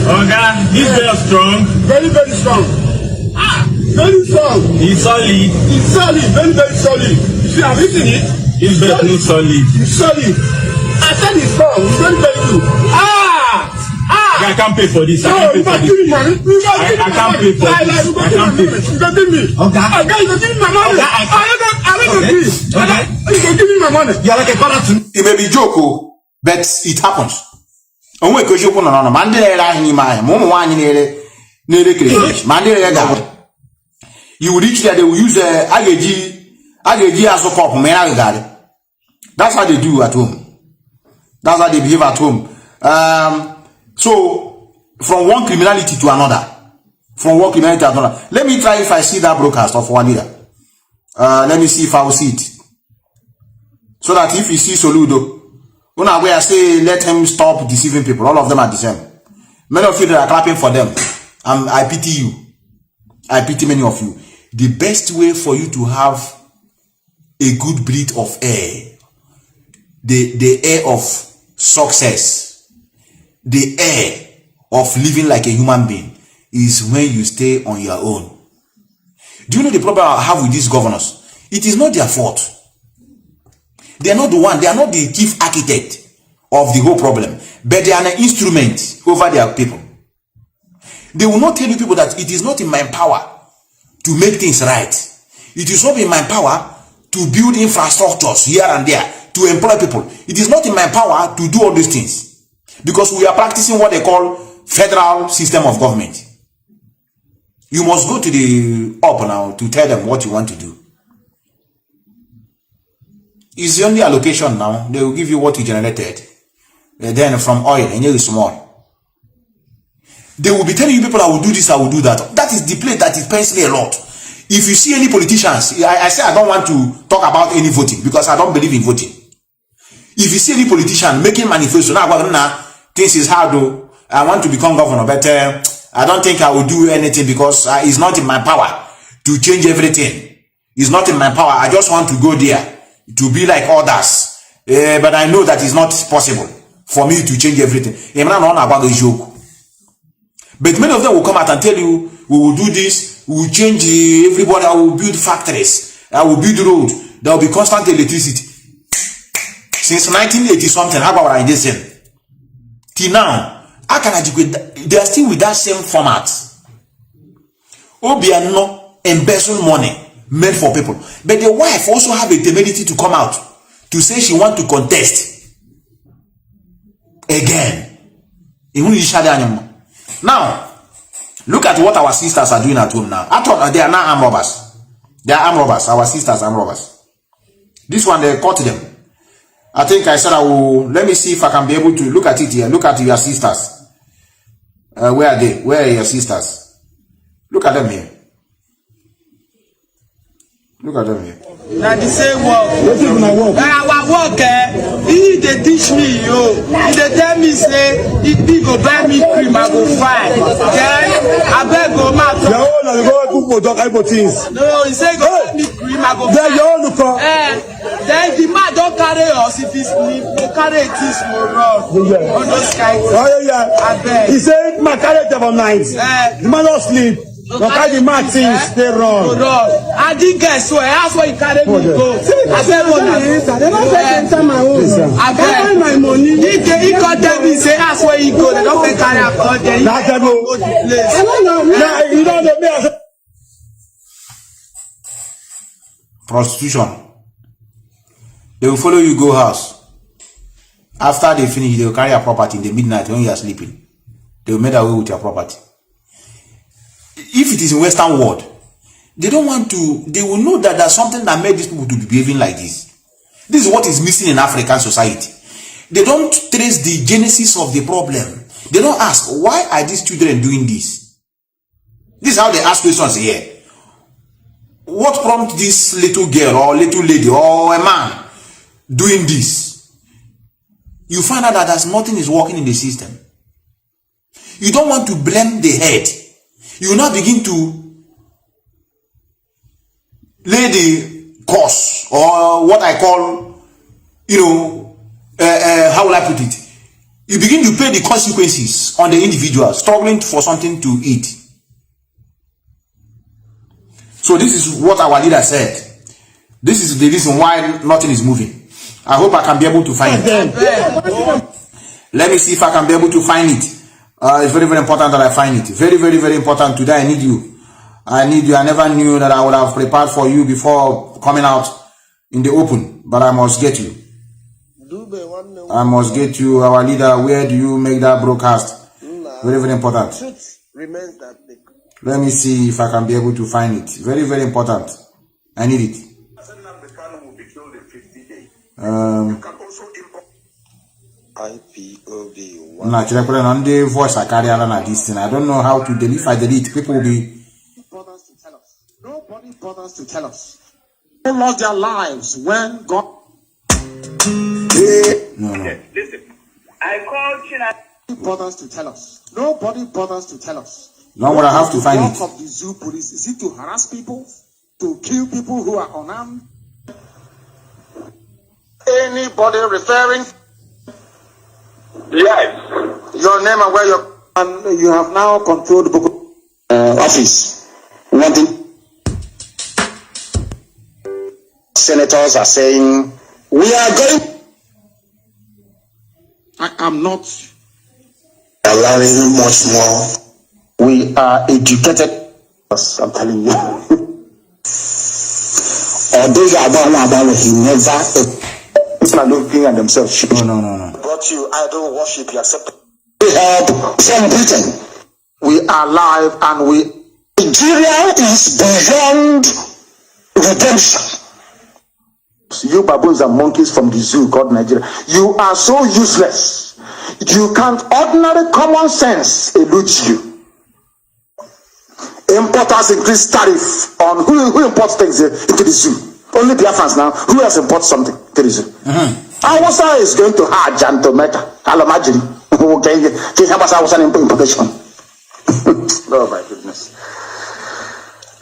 Oh, God, this belt strong. Very, very strong. Very strong. It's solid. It's solid. Very, very solid. You see, have you seen it? This belt is solid. It's solid. I said it's strong. It's very, very good. I can't pay for this. I can't pay for this. I can't pay for this. I can't pay. You can give me. Okay. You can give me my money. I don't agree. Okay. You can give me my money. You're like a father to me. It may be joke, but it happens. You will reach there, they will use AGG as a cup. That's how they do at home. That's how they behave at home. So, from one criminality to another. From one criminality to another. Let me try if I see that broadcast of one leader. Let me see if I will see it. So that if you see Soludo, when I say let him stop deceiving people, all of them are the same. Many of you that are clapping for them, I pity you. I pity many of you. The best way for you to have a good breed of air, the air of success, the air of living like a human being, is when you stay on your own. Do you know the problem I have with these governors? It is not their fault. They are not the one, they are not the chief architect of the whole problem, but they are an instrument over their people. They will not tell you people that it is not in my power to make things right. It is not in my power to build infrastructures here and there, to employ people. It is not in my power to do all these things. Because we are practicing what they call federal system of government. You must go to the up now to tell them what you want to do. It's the only allocation now. They will give you what you generated. Then from oil, and you small. They will be telling you people, I will do this, I will do that. That is the place that it pains me a lot. If you see any politicians, I say I don't want to talk about any voting because I don't believe in voting. If you see any politician making manifesto, now things is hard though. I want to become governor, but I don't think I will do anything because it's not in my power to change everything. It's not in my power. I just want to go there to be like others. But I know that it's not possible for me to change everything. But many of them will come out and tell you, we will do this, we will change everybody, I will build factories, I will build roads, there will be constant electricity. Since 1980 something, how about I just said? Till now, they are still with that same format. Obiano embezzle money made for people. But the wife also have a temerity to come out to say she want to contest again. Now, look at what our sisters are doing at home now. I thought they are now armed robbers. They are armed robbers. Our sisters are armed robbers. This one, they caught them. I think I said I will. Let me see if I can be able to look at it here. Look at your sisters. Where are they? Where are your sisters? Look at them here. Look at them here. Now the same work. Our work, he they teach me, yo. He they tell me say, if he go buy me cream, I go fight. Then I beg go matter. No, he say go buy me cream, I go fight. Then the man don't carry us if he's go carry it is more rough. On those kinds. I beg. He said, my carriage of night. The man don't sleep. No carry the man things stay wrong. I didn't guess where. That's where you carry me go. I said, they don't take enter my home. I beg my money. He got them. He say that's where you go. They don't take carry a cut there. That's the place. I don't know. Nah, you don't know me. Prostitution. They will follow you go house. After they finish, they will carry your property in the midnight when you are sleeping. They will make away with your property. If it is in Western world, they don't want to, they will know that there's something that made these people to be behaving like this. This is what is missing in African society. They don't trace the genesis of the problem. They don't ask, why are these children doing this? This is how they ask questions here. What prompted this little girl or little lady or a man doing this? You find out that there's nothing is working in the system. You don't want to blame the head. You now begin to lay the cause, or what I call, how will I put it? You begin to pay the consequences on the individual struggling for something to eat. So this is what our leader said. This is the reason why nothing is moving. I hope I can be able to find it. Let me see if I can be able to find it. It's very, very important that I find it. Very, very, very important. Today I need you. I need you. I never knew that I would have prepared for you before coming out in the open. But I must get you. I must get you, our leader. Where do you make that broadcast? Very, very important. Let me see if I can be able to find it. Very, very important. I need it. IPOB voice I carry on this thing. I don't know how to delete. If I delete, people will be. Nobody bothers to tell us. They lost their lives when God. No. Listen, I called China. Nobody bothers to tell us. Nobody bothers to tell us. No, but I have to find it. The work of the zoo police, is it to harass people, to kill people who are unarmed? Anybody referring? Yes. Your name and where you have now controlled the book office. One thing senators are saying, we are going. I am not allowing much more. We are educated. I'm telling you. Although you are he never. People are looking at themselves. No. Brought you idol worship. You accept. We help from Britain. We are live and we. Nigeria is beyond redemption. You baboons and monkeys from the zoo called Nigeria. You are so useless. You can't. Ordinary common sense eludes you. Importers increase tariff on who imports things into the zoo. Only Biafrans now. Who else imports something to the zoo? Awasa is going to Hajj and to Mecca. Alamajiri. Can help us Awasa importation? Oh my goodness.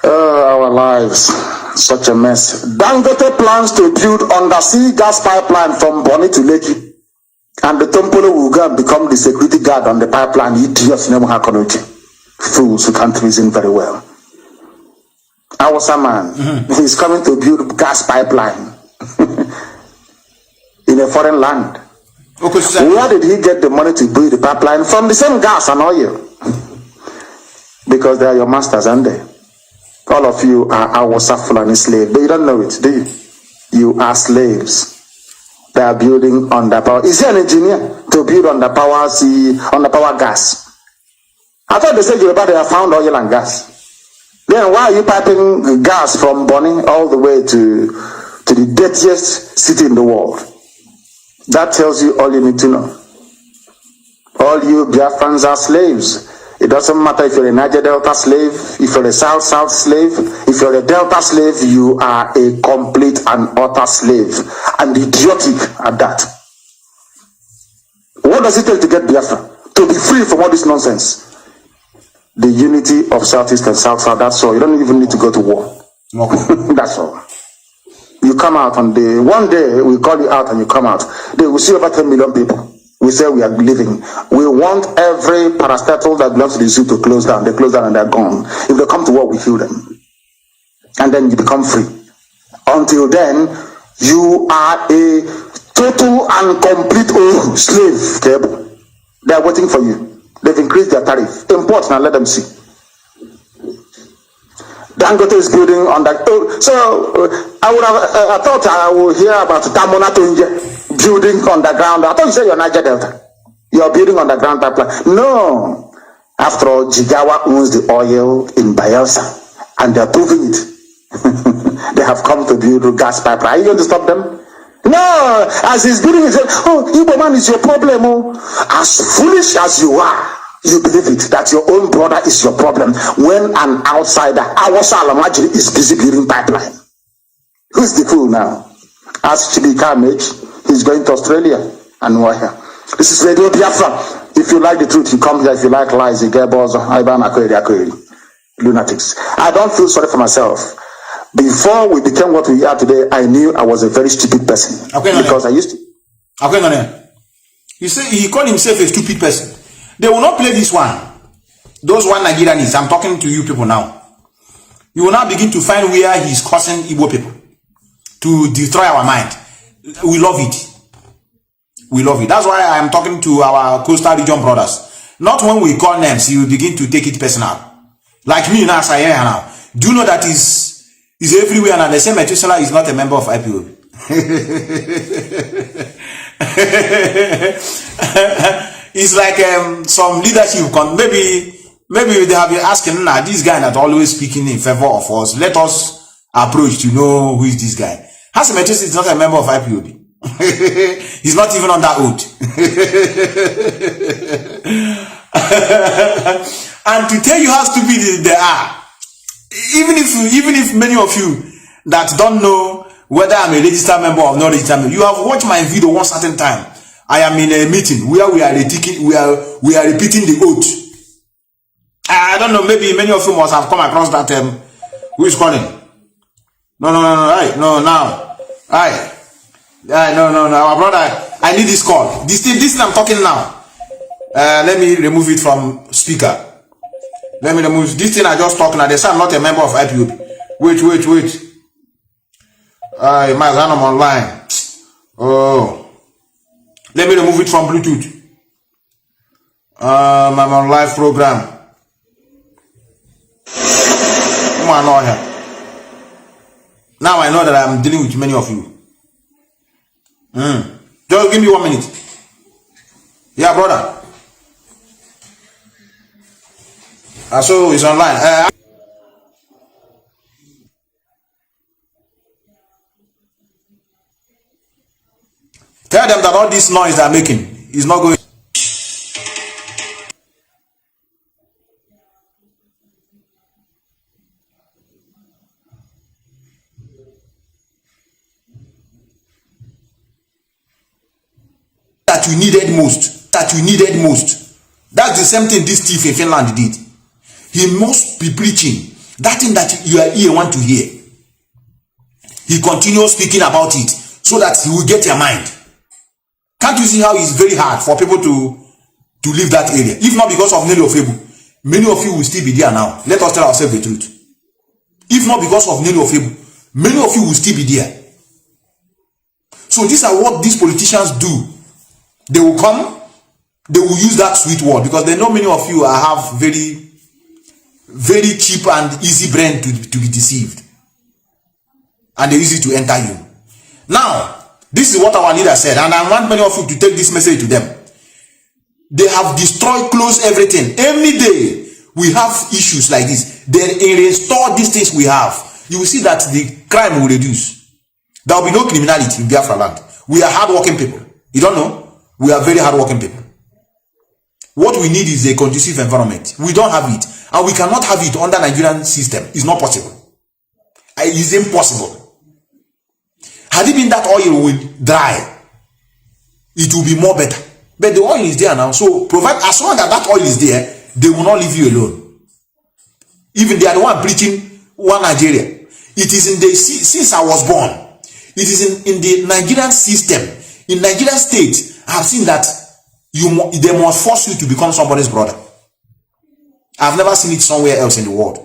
Our lives. Such a mess. Dangote plans to build undersea gas pipeline from Bonny to Lekki. And the Tompolo will go and become the security guard on the pipeline. Idiots never have fools who can't reason very well. Our man, he's coming to build gas pipeline in a foreign land. Where did he get the money to build the pipeline? From the same gas and oil. Because they are your masters, aren't they? All of you are our Fulani slaves. But you don't know it, do you? You are slaves. They are building underpower. Is he an engineer to build underpower gas? I thought they said they have found oil and gas. Then why are you piping gas from Bonny all the way to the dirtiest city in the world? That tells you all you need to know. All you Biafrans are slaves. It doesn't matter if you're a Niger Delta slave, if you're a South slave, if you're a Delta slave, you are a complete and utter slave. And idiotic at that. What does it take to get Biafra? To be free from all this nonsense. The unity of Southeast and South, that's all. You don't even need to go to war. That's all. You come out on the one day we call you out and you come out. They will see over 10 million people. We say we are living. We want every parastatal that belongs to the zoo to close down. They close down and they're gone. If they come to war, we kill them. And then you become free. Until then, you are a total and complete slave table. They are waiting for you. They've increased their tariff. Import now, let them see. Dangote is building on that. I would have I thought I would hear about Tamona Tunje building underground. I thought you said you're Niger Delta. You're building underground pipeline. No. After all, Jigawa owns the oil in Bayelsa, and they're proving it. They have come to build a gas pipeline. Are you going to stop them? No. As he's building it, Igbo man is your problem. As foolish as you are, you believe it, that your own brother is your problem, when an outsider, Awasa Alamajiri, is busy building pipeline. Who's the fool now? Ask Chibika Mage, he's going to Australia, and we're here. This is Radio Biafra. If you like the truth, you come here. If you like lies, you get balls. Lunatics. I don't feel sorry for myself. Before we became what we are today, I knew I was a very stupid person. Because I used to. You say he called himself a stupid person. They will not play this one. Those one Nigerians, I'm talking to you people now. You will now begin to find where he's causing Igbo people to destroy our mind. We love it. We love it. That's why I'm talking to our coastal region brothers. Not when we call names, you begin to take it personal. Like me now, as I am now. Do you know that is everywhere now? The same Methuselah is not a member of IPOB. It's like some leadership. Maybe they have been asking, nah, this guy not always speaking in favor of us. Let us approach to know who is this guy. Has Methuselah is not a member of IPOB. He's not even on that oath. And to tell you how stupid they are, even if many of you that don't know whether I'm a registered member or not registered member, you have watched my video one certain time. I am in a meeting where we are repeating the oath. I don't know, maybe many of you must have come across that who is calling? No, our brother, I need this call. This thing I'm talking now. Let me remove it from speaker. Let me remove this thing I just talking now. They say I'm not a member of IPOB. Wait. My son, I'm online. Oh. Let me remove it from Bluetooth. I'm on live program. Now I know that I'm dealing with many of you. Just give me 1 minute. Yeah, brother. So it's online. Tell them that all this noise they're making is not going. That you needed most. That's the same thing this thief in Finland did. He must be preaching that thing that you want to hear. he continues speaking about it so that he will get your mind. Can't you see how it's very hard for people to leave that area? If not because of Nelly Ofebu, many of you will still be there now. Let us tell ourselves the truth. If not because of Nelly Ofebu, many of you will still be there. So these are what these politicians do. They will come, they will use that sweet word because they know many of you have very, very cheap and easy brain to be deceived. And they're easy to enter you. Now, this is what our leader said, and I want many of you to take this message to them. They have destroyed, closed everything. Every day we have issues like this. They restore these things we have. You will see that the crime will reduce. There will be no criminality in Biafra land. We are hardworking people. You don't know? We are very hardworking people. What we need is a conducive environment. We don't have it. And we cannot have it under Nigerian system. It's not possible. It's impossible. Had it been that oil will dry, it will be more better. But the oil is there now. So provide, as long as that oil is there, they will not leave you alone. Even they are the one preaching one Nigeria. It is in the, since I was born, it is in the Nigerian system, in Nigerian state, I have seen that they must force you to become somebody's brother. I've never seen it somewhere else in the world.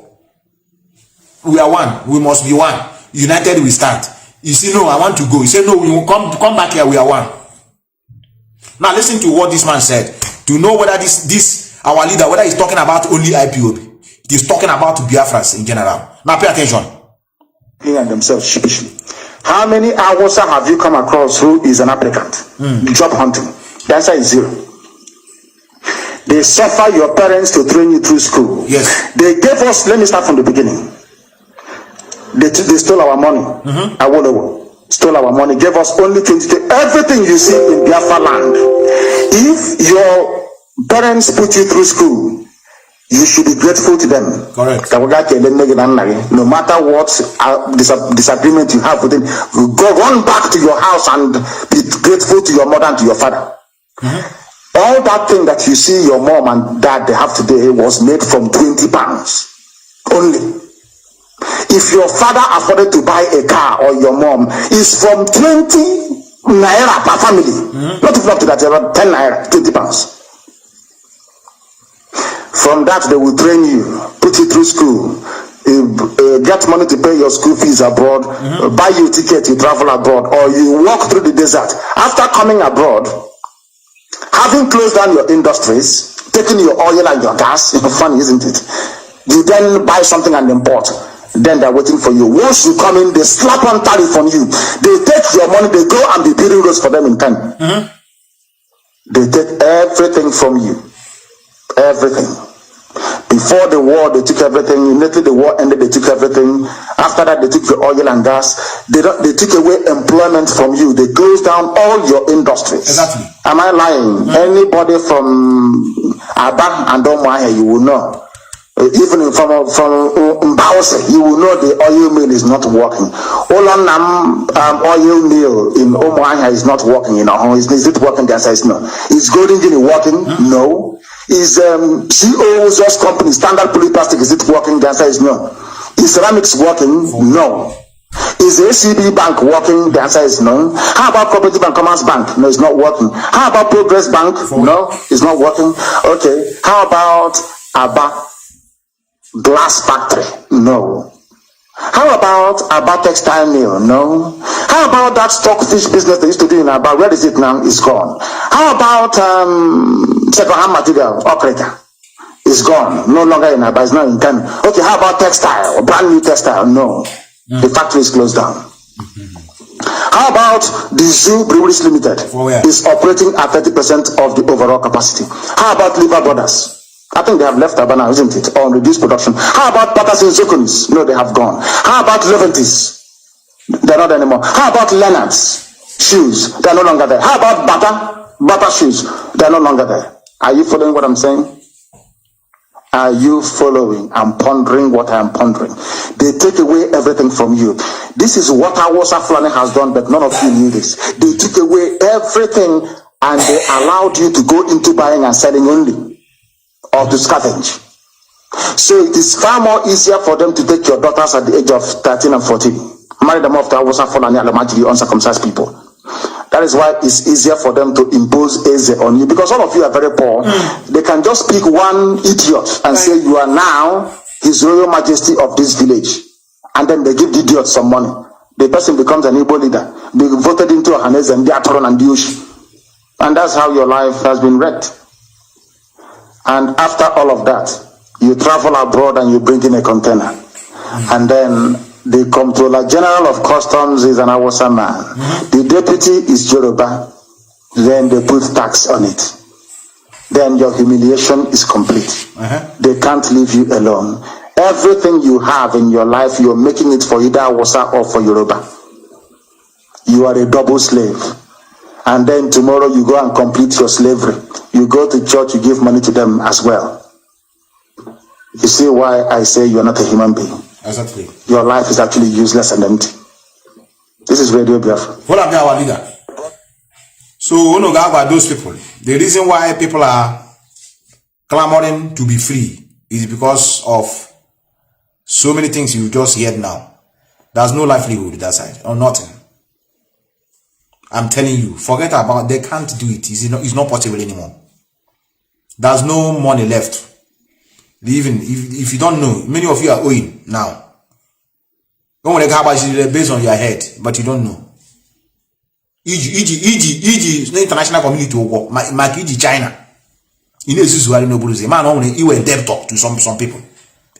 We are one. We must be one. United we stand. You see, no, I want to go. You say, no, we will come back here. We are one. Now listen to what this man said. To know whether this our leader, whether he's talking about only IPOB. It is talking about Biafrans in general. Now pay attention. And themselves sheepishly. How many hours have you come across who is an applicant? Job hunting. The answer is 0. They suffer your parents to train you through school. Yes. They gave us, let me start from the beginning. They stole our money. Stole our money, gave us only 22. Everything you see in Biafra land. If your parents put you through school, you should be grateful to them. Correct. No matter what disagreement you have with them, run back to your house and be grateful to your mother and to your father. All that thing that you see your mom and dad they have today was made from 20 pounds only. If your father afforded to buy a car or your mom, is from 20 naira per family. Not even up to that, about 10 naira, 20 pounds. From that, they will train you, put you through school, get money to pay your school fees abroad, buy you a ticket, you travel abroad, or you walk through the desert. After coming abroad, having closed down your industries, taking your oil and your gas, funny, isn't it? You then buy something and import. Then they're waiting for you. Once you come in, they slap on tariff on you. They take your money, they go and be building roads for them in time. They take everything from you. Everything. Before the war, they took everything. Immediately the war ended, they took everything. After that, they took your oil and gas. They took away employment from you. They closed down all your industries. Exactly. Am I lying? Anybody from Aba and Omaya, you will know. Even from Mbause, you will know the oil mill is not working. Olanam oil mill in Omaya is not working. Is it working? The answer is no. Is Golden Guinea working? No. Is CO's company Standard Polyplastic, is it working? The answer is no. Is ceramics working? No. Is the ACB Bank working? The answer is no. How about Cooperative and Commerce Bank? No, it's not working. How about Progress Bank? No, it's not working. Okay. How about Aba Glass Factory? No. How about Aba Textile Mill? No. How about that stockfish business they used to do in Aba? Where is it now? It's gone. How about second-hand material operator? It's gone. No longer in Aba. It's not in Kanu. Okay. How about textile? Brand new textile? No. The factory is closed down. How about the Zoo Breweries Limited? Is operating at 30% of the overall capacity. How about Liver Brothers? I think they have left Aba now, isn't it? Or reduced production. How about Patterson Zokonis? No, they have gone. How about Leventis? They're not anymore. How about Leonard's shoes? They're no longer there. How about Bata shoes? They're no longer there. Are you following what I'm saying? Are you following? I'm pondering what I'm pondering. They take away everything from you. This is what Awasa Fulani has done, but none of you knew this. They took away everything and they allowed you to go into buying and selling only, or to scavenge. So it is far more easier for them to take your daughters at the age of 13 and 14. marry them off to Hausa, Fulani, Alamajiri, uncircumcised people. That is why it's easier for them to impose Eze on you, because all of you are very poor. They can just pick one idiot and say you are now His Royal Majesty of this village, and then they give the idiot some money. The person becomes an Igbo leader, be voted into a Hanez and Biatron and Diushi. And that's how your life has been wrecked. And after all of that, you travel abroad and you bring in a container. And then the Comptroller General of Customs is an Hausa man. The deputy is Yoruba. Then they put tax on it. Then your humiliation is complete. They can't leave you alone. Everything you have in your life, you're making it for either Hausa or for Yoruba. You are a double slave. And then tomorrow you go and complete your slavery. You go to church, you give money to them as well. You see why I say you're not a human being. Exactly. Your life is actually useless and empty. This is Radio Biafra. What about our leader? So, we know about those people. The reason why people are clamoring to be free is because of so many things you just heard now. There's no livelihood that side, or nothing. I'm telling you, forget about, they can't do it. It's not possible anymore. There's no money left. Even if you don't know, many of you are owing now. Don't want to have based on your head, but you don't know. EG, the international community will work. Like EG China. You know, this is why no bullshit. Man, only you were debtor to some people.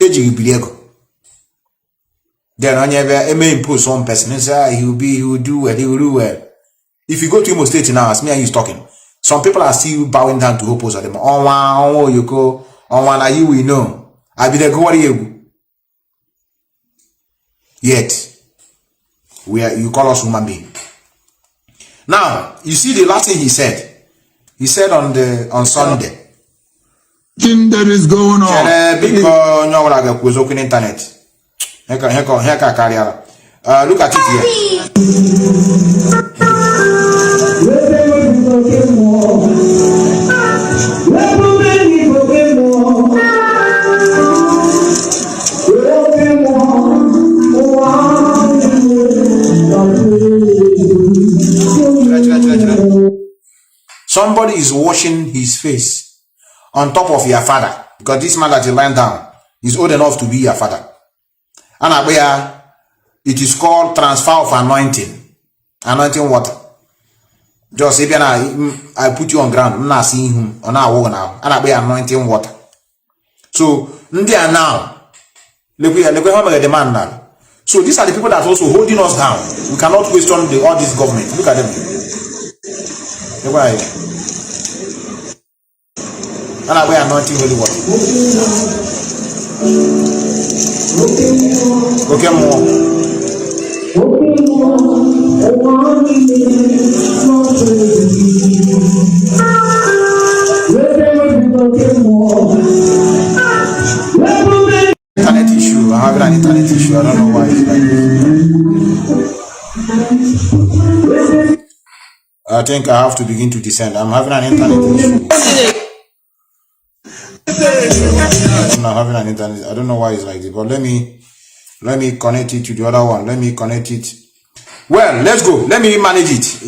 EG will be ego. Then on your may impose one person, he will do well, he will do well. If you go to Imo State now, as me and you talking, some people are still bowing down to oppose them. Oh, you go. On one, you will know. I be the go. Yet, you call us human being. Now, you see the last thing he said. He said on Sunday. That is going on. Because no one was open internet. Look at it here. Somebody is washing his face on top of your father, because this man that is lying down is old enough to be your father. And where it is called transfer of anointing water. Just if I put you on ground, I'm not seeing him on our wall now, and I be anointing water. So they are now look how the demand now. So these are the people that are also holding us down. We cannot question all this government. Look at them. And I wear anointing holy water. Okay, more. Internet issue. I'm having an internet issue. I don't know why it's like this. I think I have to begin to descend. I'm having an internet issue. I'm not having an internet. I don't know why it's like this, but let me connect it to the other one. Let me connect it. Well, let's go. Let me manage it.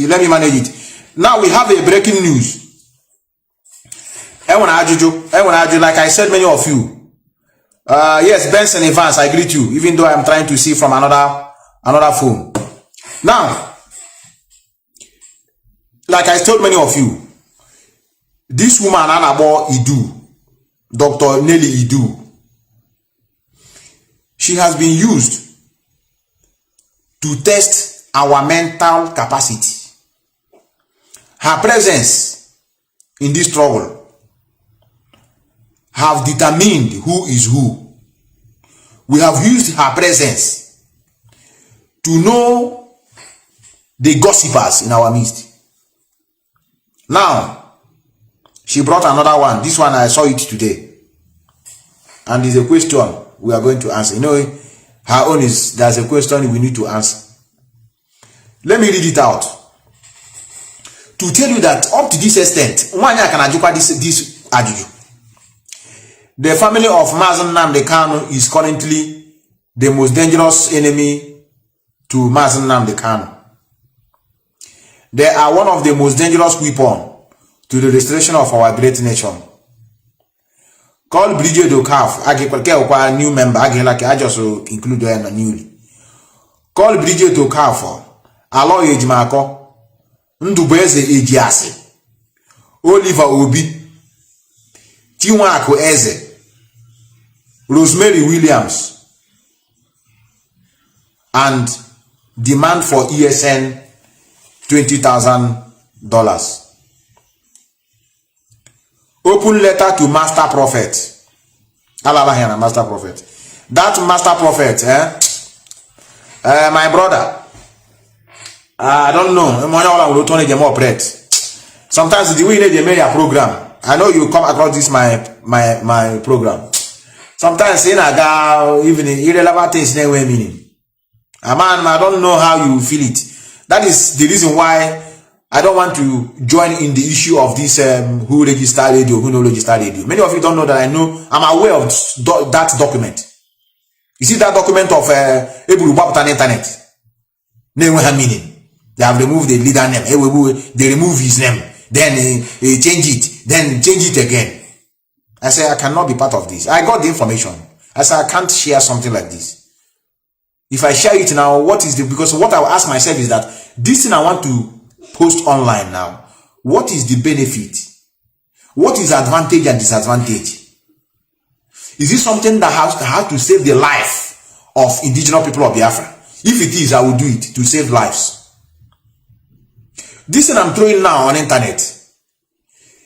Let me manage it. Now we have a breaking news. Like I said, many of you. Yes, Benson Evans, I greet you, even though I'm trying to see from another phone. Now, like I told many of you, this woman Anabo Idu, Dr. Nelly Idu, she has been used to test our mental capacity. Her presence in this struggle have determined who is who. We have used her presence to know the gossipers in our midst. Now, she brought another one. This one, I saw it today. And there's a question we are going to answer. You know, her own is, there's a question we need to answer. Let me read it out. To tell you that up to this extent, this ajuju. The family of Mazi Nnamdi Kanu is currently the most dangerous enemy to Mazi Nnamdi Kanu. They are one of the most dangerous weapons to the restoration of our great nation. Call Brigadier Dokaf, a new member, I just include them newly. Call Brigadier Dokaf, allow Ejimako, Ndubeze Ejiasi, Oliver Obi, Tiwako Eze, Rosemary Williams, and demand for ESN $20,000. Open letter to Master Prophet. Allah Master Prophet. That Master Prophet, my brother, I don't know. Sometimes the way they make a program, I know you come across this my program. Sometimes saying even irrelevant things never meaning. Man, I don't know how you feel it. That is the reason why I don't want to join in the issue of this who registered radio, who no registered radio. Many of you don't know that I know. I'm aware of that document. You see that document of Ebu Baputan Internet? Name have meaning. They have removed the leader name. They remove his name. Then change it. Then change it again. I say I cannot be part of this. I got the information. I say I can't share something like this. If I share it now, what is the, because what I will ask myself is that this thing I want to post online now, what is the benefit? What is advantage and disadvantage? Is this something that has to save the life of indigenous people of Biafra? If it is, I will do it to save lives. This thing I'm throwing now on internet,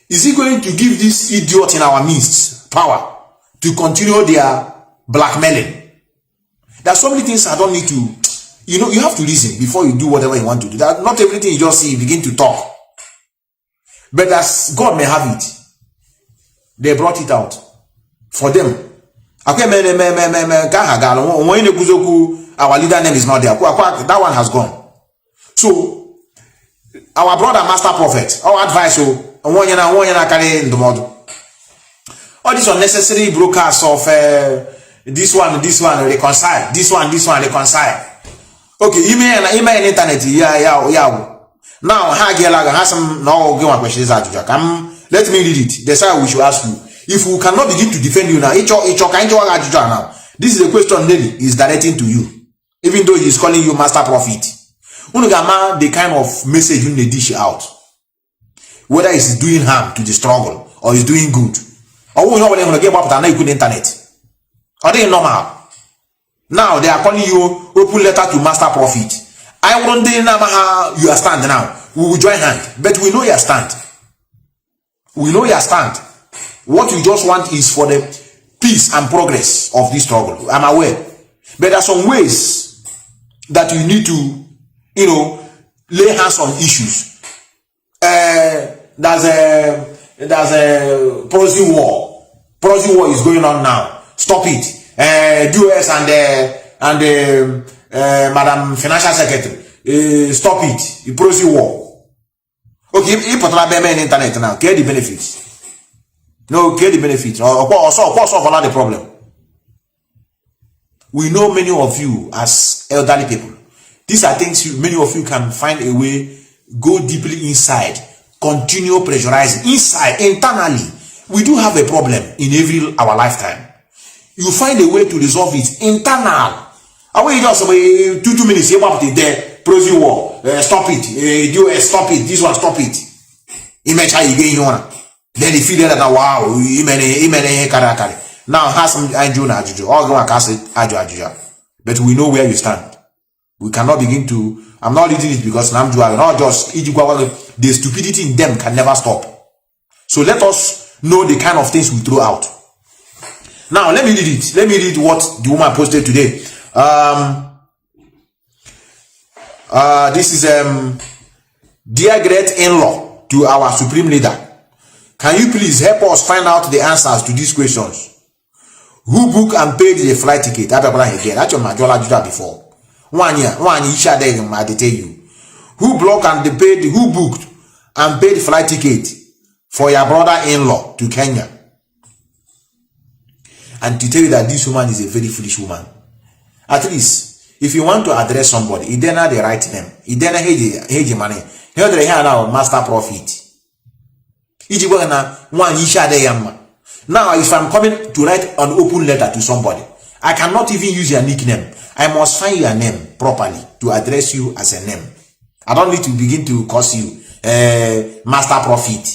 is it going to give this idiot in our midst power to continue their blackmailing? There are so many things I don't need to, you have to reason before you do whatever you want to do. That not everything you just see, you begin to talk. But as God may have it, they brought it out for them. Our leader name is not there. That one has gone. So, our brother Master Prophet, our advice, all these unnecessary broadcasts of this one reconcile, this one reconcile. Okay, email internet, yeah. Now, let me read it. That's why we should ask you. If we cannot begin to defend you now, now, this is a question Nelly is directing to you. Even though he is calling you Master Prophet. The kind of message you need to dish out. Whether it's doing harm to the struggle or it's doing good. Or we know when get up to the internet. Are they normal? Now they are calling you open letter to Master Prophet. I won't know how you are stand now. We will join hand. But we know your stand. We know your stand. What you just want is for the peace and progress of this struggle. I'm aware. But there are some ways that you need to, lay hands on issues. There's a proxy war. Proxy war is going on now. Stop it. US and Madam Financial Secretary. Stop it. The proxy war. Okay, if you put on the internet now, get the benefits. No, get the benefits. Or solve the problem. We know many of you as elderly people. These are things many of you can find a way, go deeply inside, continue pressurizing inside, internally. We do have a problem in our lifetime. You find a way to resolve it internal. Away just 2 minutes, you up there, proxy war, stop it, stop it, this one stop it. Image how you get on. Then you feel that wow, now has some ajuju, all going ajuju. But we know where you stand. We cannot begin to. I'm not reading it because I'm not just the stupidity in them can never stop. So let us know the kind of things we throw out. Now let me read it. Let me read what the woman posted today. This is dear great in-law to our supreme leader. Can you please help us find out the answers to these questions? Who booked and paid the flight ticket? That's your before. 1 year, each other, I tell you. Who blocked and paid? Who booked and paid flight ticket for your brother-in-law to Kenya? And to tell you that this woman is a very foolish woman. At least If you want to address somebody, you then the right name. You then head money. Here the here now master profit. Now, if I'm coming to write an open letter to somebody, I cannot even use your nickname. I must find your name properly to address you as a name. I don't need to begin to curse you, master profit.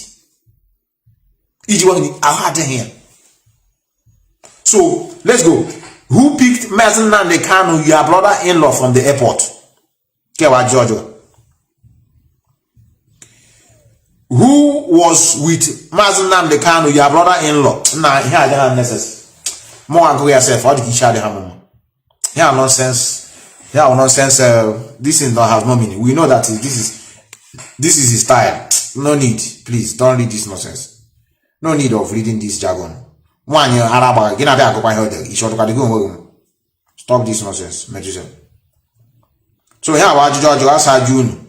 So let's go. Who picked Mazi Nnamdi Kanu, your brother-in-law, from the airport? Kewa Georgia. Who was with Mazi Nnamdi Kanu, your brother-in-law? Nah, here I don't necessary. More and go yourself. How did you share the hammer? Here nonsense. Here nonsense. This is not have no meaning. We know that this is his style. No need. Please don't read this nonsense. No need of reading this jargon. One year Arab. Stop this nonsense. So here what George asked June.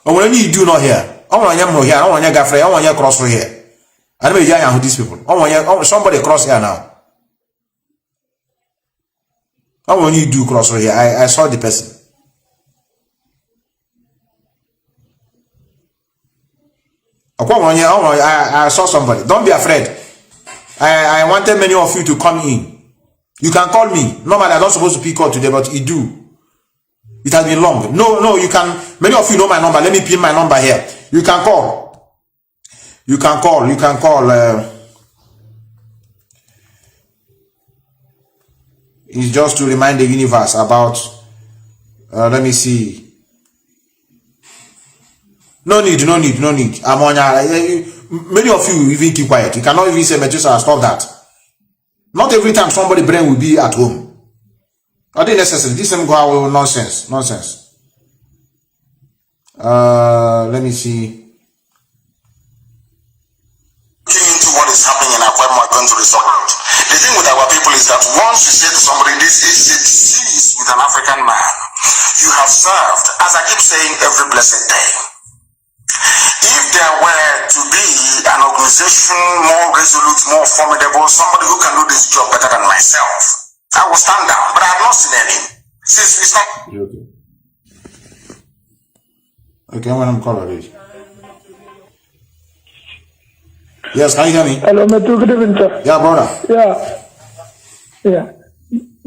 When you do not hear. I want you here. I want you Biafra. I want you cross here. I don't know who these people. Somebody cross here now. How when you do cross here? I saw the person. I saw somebody. Don't be afraid. I wanted many of you to come in. You can call me. Normally I'm not supposed to pick up today, but you do. It has been long. No, you can. Many of you know my number. Let me pin my number here. You can call. You can call. It's just to remind the universe about. Let me see. No need. I'm on. Many of you even keep quiet. You cannot even say, "Methuselah, stop that." Not every time somebody brain will be at home. Not necessary. This same go nonsense. Let me see. Into what is happening in our are going to resolve. The thing with our people is that once you say to somebody, this is a disease with an African man, you have served, as I keep saying, every blessed day. If there were to be an organization more resolute, more formidable, somebody who can do this job better than myself, I will stand down, but I have not seen any. Since it's not. Okay, when I'm calling it. Yes, can you hear me? Hello, Methu. Good evening, sir. Yeah, brother. Yeah.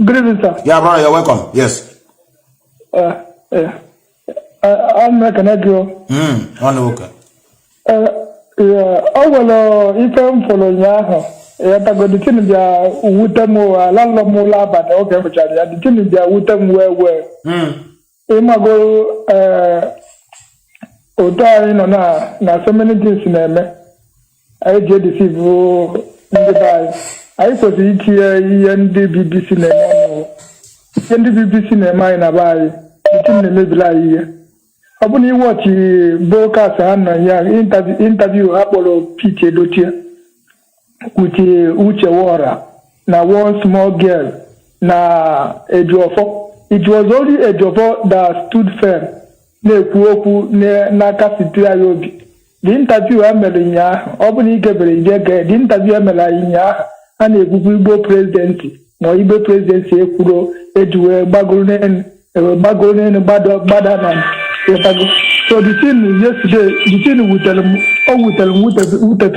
Good evening, sir. Yeah, brother, you're welcome. Yes. I'm not gonna go. Okay. If I'm following you. Go the thing dia utamo alalo mula but okay for charge the thing dia utam where go oda na so many things na me I get deceive the I so see here BBC na no BBC na mai na bai the thing na me bila abuni watch broadcast na ya interview Apollo PK Dotia with Uche Wara, na one small girl, na Ejofo. It was only Ejofo that stood firm. Ne kuoku ne nakasitia yobi. The interview amelinya, obuni gebere the interview amelinya, and a Igbo presidency. No Igbo presidency ekuro ejuwe bagolene badanan. So the thing yesterday, the thing with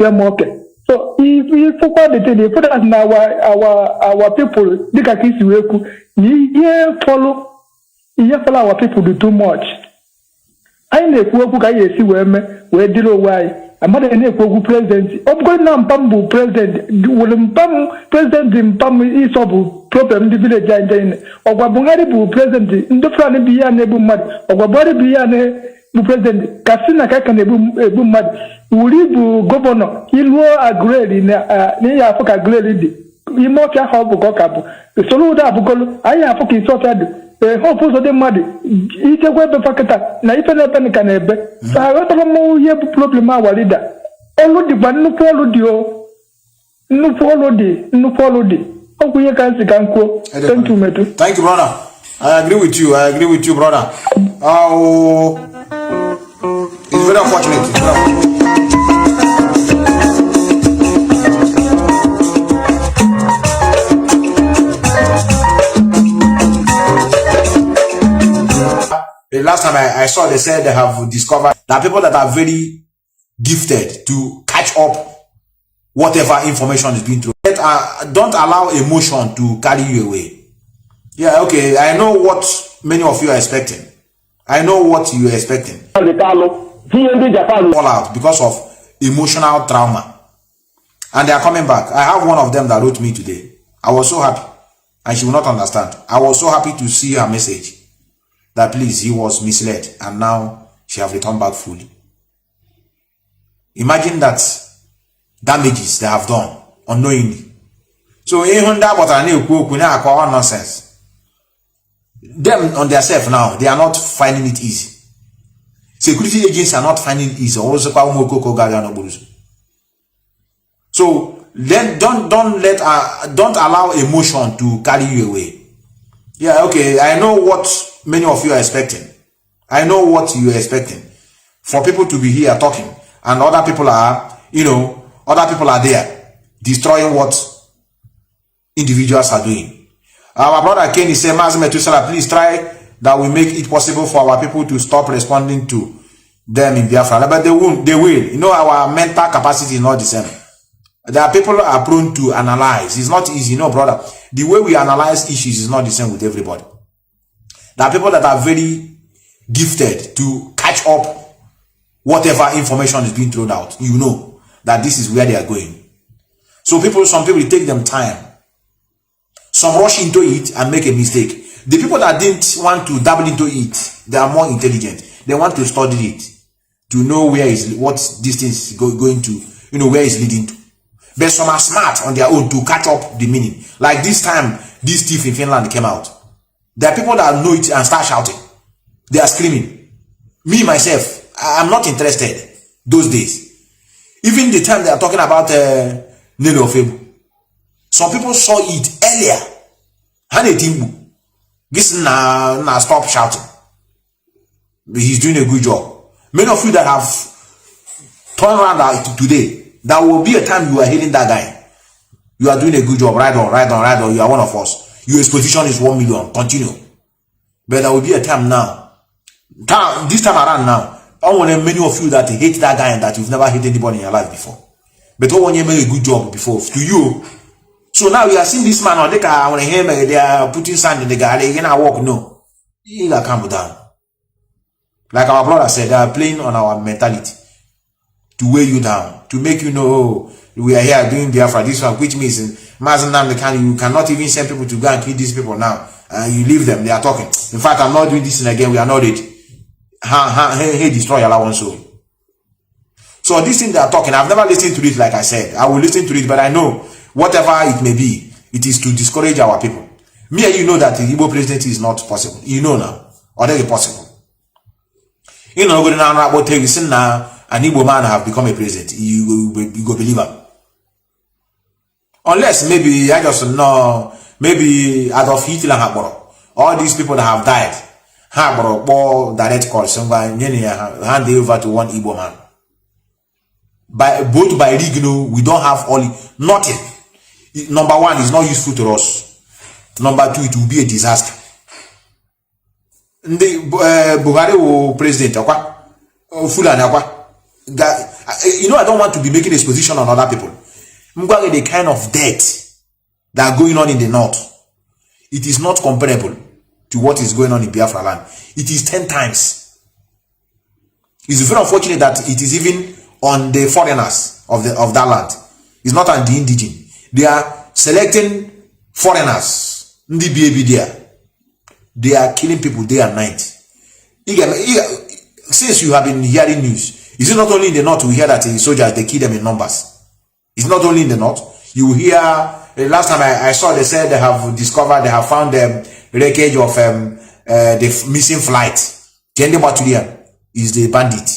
them okay. So if for the thing, for that now our people, they can kiss you. You follow our people do too much. I know who can see where deal why. I'm not any president. I'm going now, Pambu president. Will president in Pam is of problem the village and or Wabungari president in the front be a nebu mad or Wabari be a president Kasina Kakan ebu mad. Uribu governor, he will agree in Africa grade. He must have a bokabu. The solution of I have fucking sorted. Hope for the muddy. Each a web of Fakata, Naipana Panicanebe. So I got a more problem. Our leader. All the one no follow the. How we can see Ganko. Thank you, Methu. Thank you, brother. I agree with you, brother. Oh, it's very unfortunate. last time I saw, they said they have discovered that people that are very gifted to catch up whatever information is being thrown. Don't allow emotion to carry you away. Yeah, okay, I know what many of you are expecting. I know what you are expecting. Fall out because of emotional trauma. And they are coming back. I have one of them that wrote me today. I was so happy. And she will not understand. I was so happy to see her message. That please, he was misled. And now she have returned back fully. Imagine that damages they have done unknowingly. So, nonsense. Them on their self now, they are not finding it easy. Security agents are not finding it easy. So then don't allow emotion to carry you away. Yeah, okay, I know what many of you are expecting. I know what you are expecting. For people to be here talking, and other people are, other people are there destroying what individuals are doing. Our brother Kenny said, Mazi Methu, please try that we make it possible for our people to stop responding to them in Biafra. But they will. Our mental capacity is not the same. There are people are prone to analyze. It's not easy, brother. The way we analyze issues is not the same with everybody. There are people that are very gifted to catch up whatever information is being thrown out. That this is where they are going. So some people take them time. Some rush into it and make a mistake. The people that didn't want to dabble into it, they are more intelligent. They want to study it to know what this thing is going to, where it's leading to. But some are smart on their own to catch up the meaning. Like this time, this thief in Finland came out. There are people that know it and start shouting. They are screaming. Me, myself, I'm not interested those days. Even the time they are talking about Nelo Febu. Some people saw it earlier. This now stop shouting. He's doing a good job. Many of you that have turned around today, there will be a time you are hailing that guy. You are doing a good job. Right on. You are one of us. Your exposition is 1 million. Continue. But there will be a time now. This time around now, I want many of you that hate that guy and that you've never hated anybody in your life before. But I want you made a good job before. To you. So now you are seeing this man on the car, they are putting sand in the car, they cannot walk. No. You gotta calm down. Like our brother said, they are playing on our mentality to weigh you down, to make you know we are here doing Biafra, this one, which means Mazi Nnamdi Kanu, you cannot even send people to go and kill these people now. You leave them, they are talking. In fact, I'm not doing this thing again, we are not ready. Hey, destroy your one soul. So this thing they are talking, I've never listened to it like I said. I will listen to it, but I know whatever it may be, it is to discourage our people. Me and you know that the Igbo presidency is not possible. You know now. Or that is possible. You know, going on about telling now an Igbo man have become a president. You go believe him. Unless maybe I just know, maybe Adolf Hitler all these people that have died, or direct call someone hand over to one Igbo man. Both by legal, we don't have nothing. Number one, it's not useful to us. Number two, it will be a disaster. Buhari president, Fulani, I don't want to be making exposition on other people. The kind of death that are going on in the north, it is not comparable to what is going on in Biafra land. It is 10 times. It's very unfortunate that it is even on the foreigners of that land. It's not on the indigenous. They are selecting foreigners. They are killing people day and night. Since you have been hearing news, is it not only in the north we hear that the soldiers, they kill them in numbers? It's not only in the north. You hear, last time I saw, they said they have found the wreckage of the missing flight. Kende Batulian is the bandit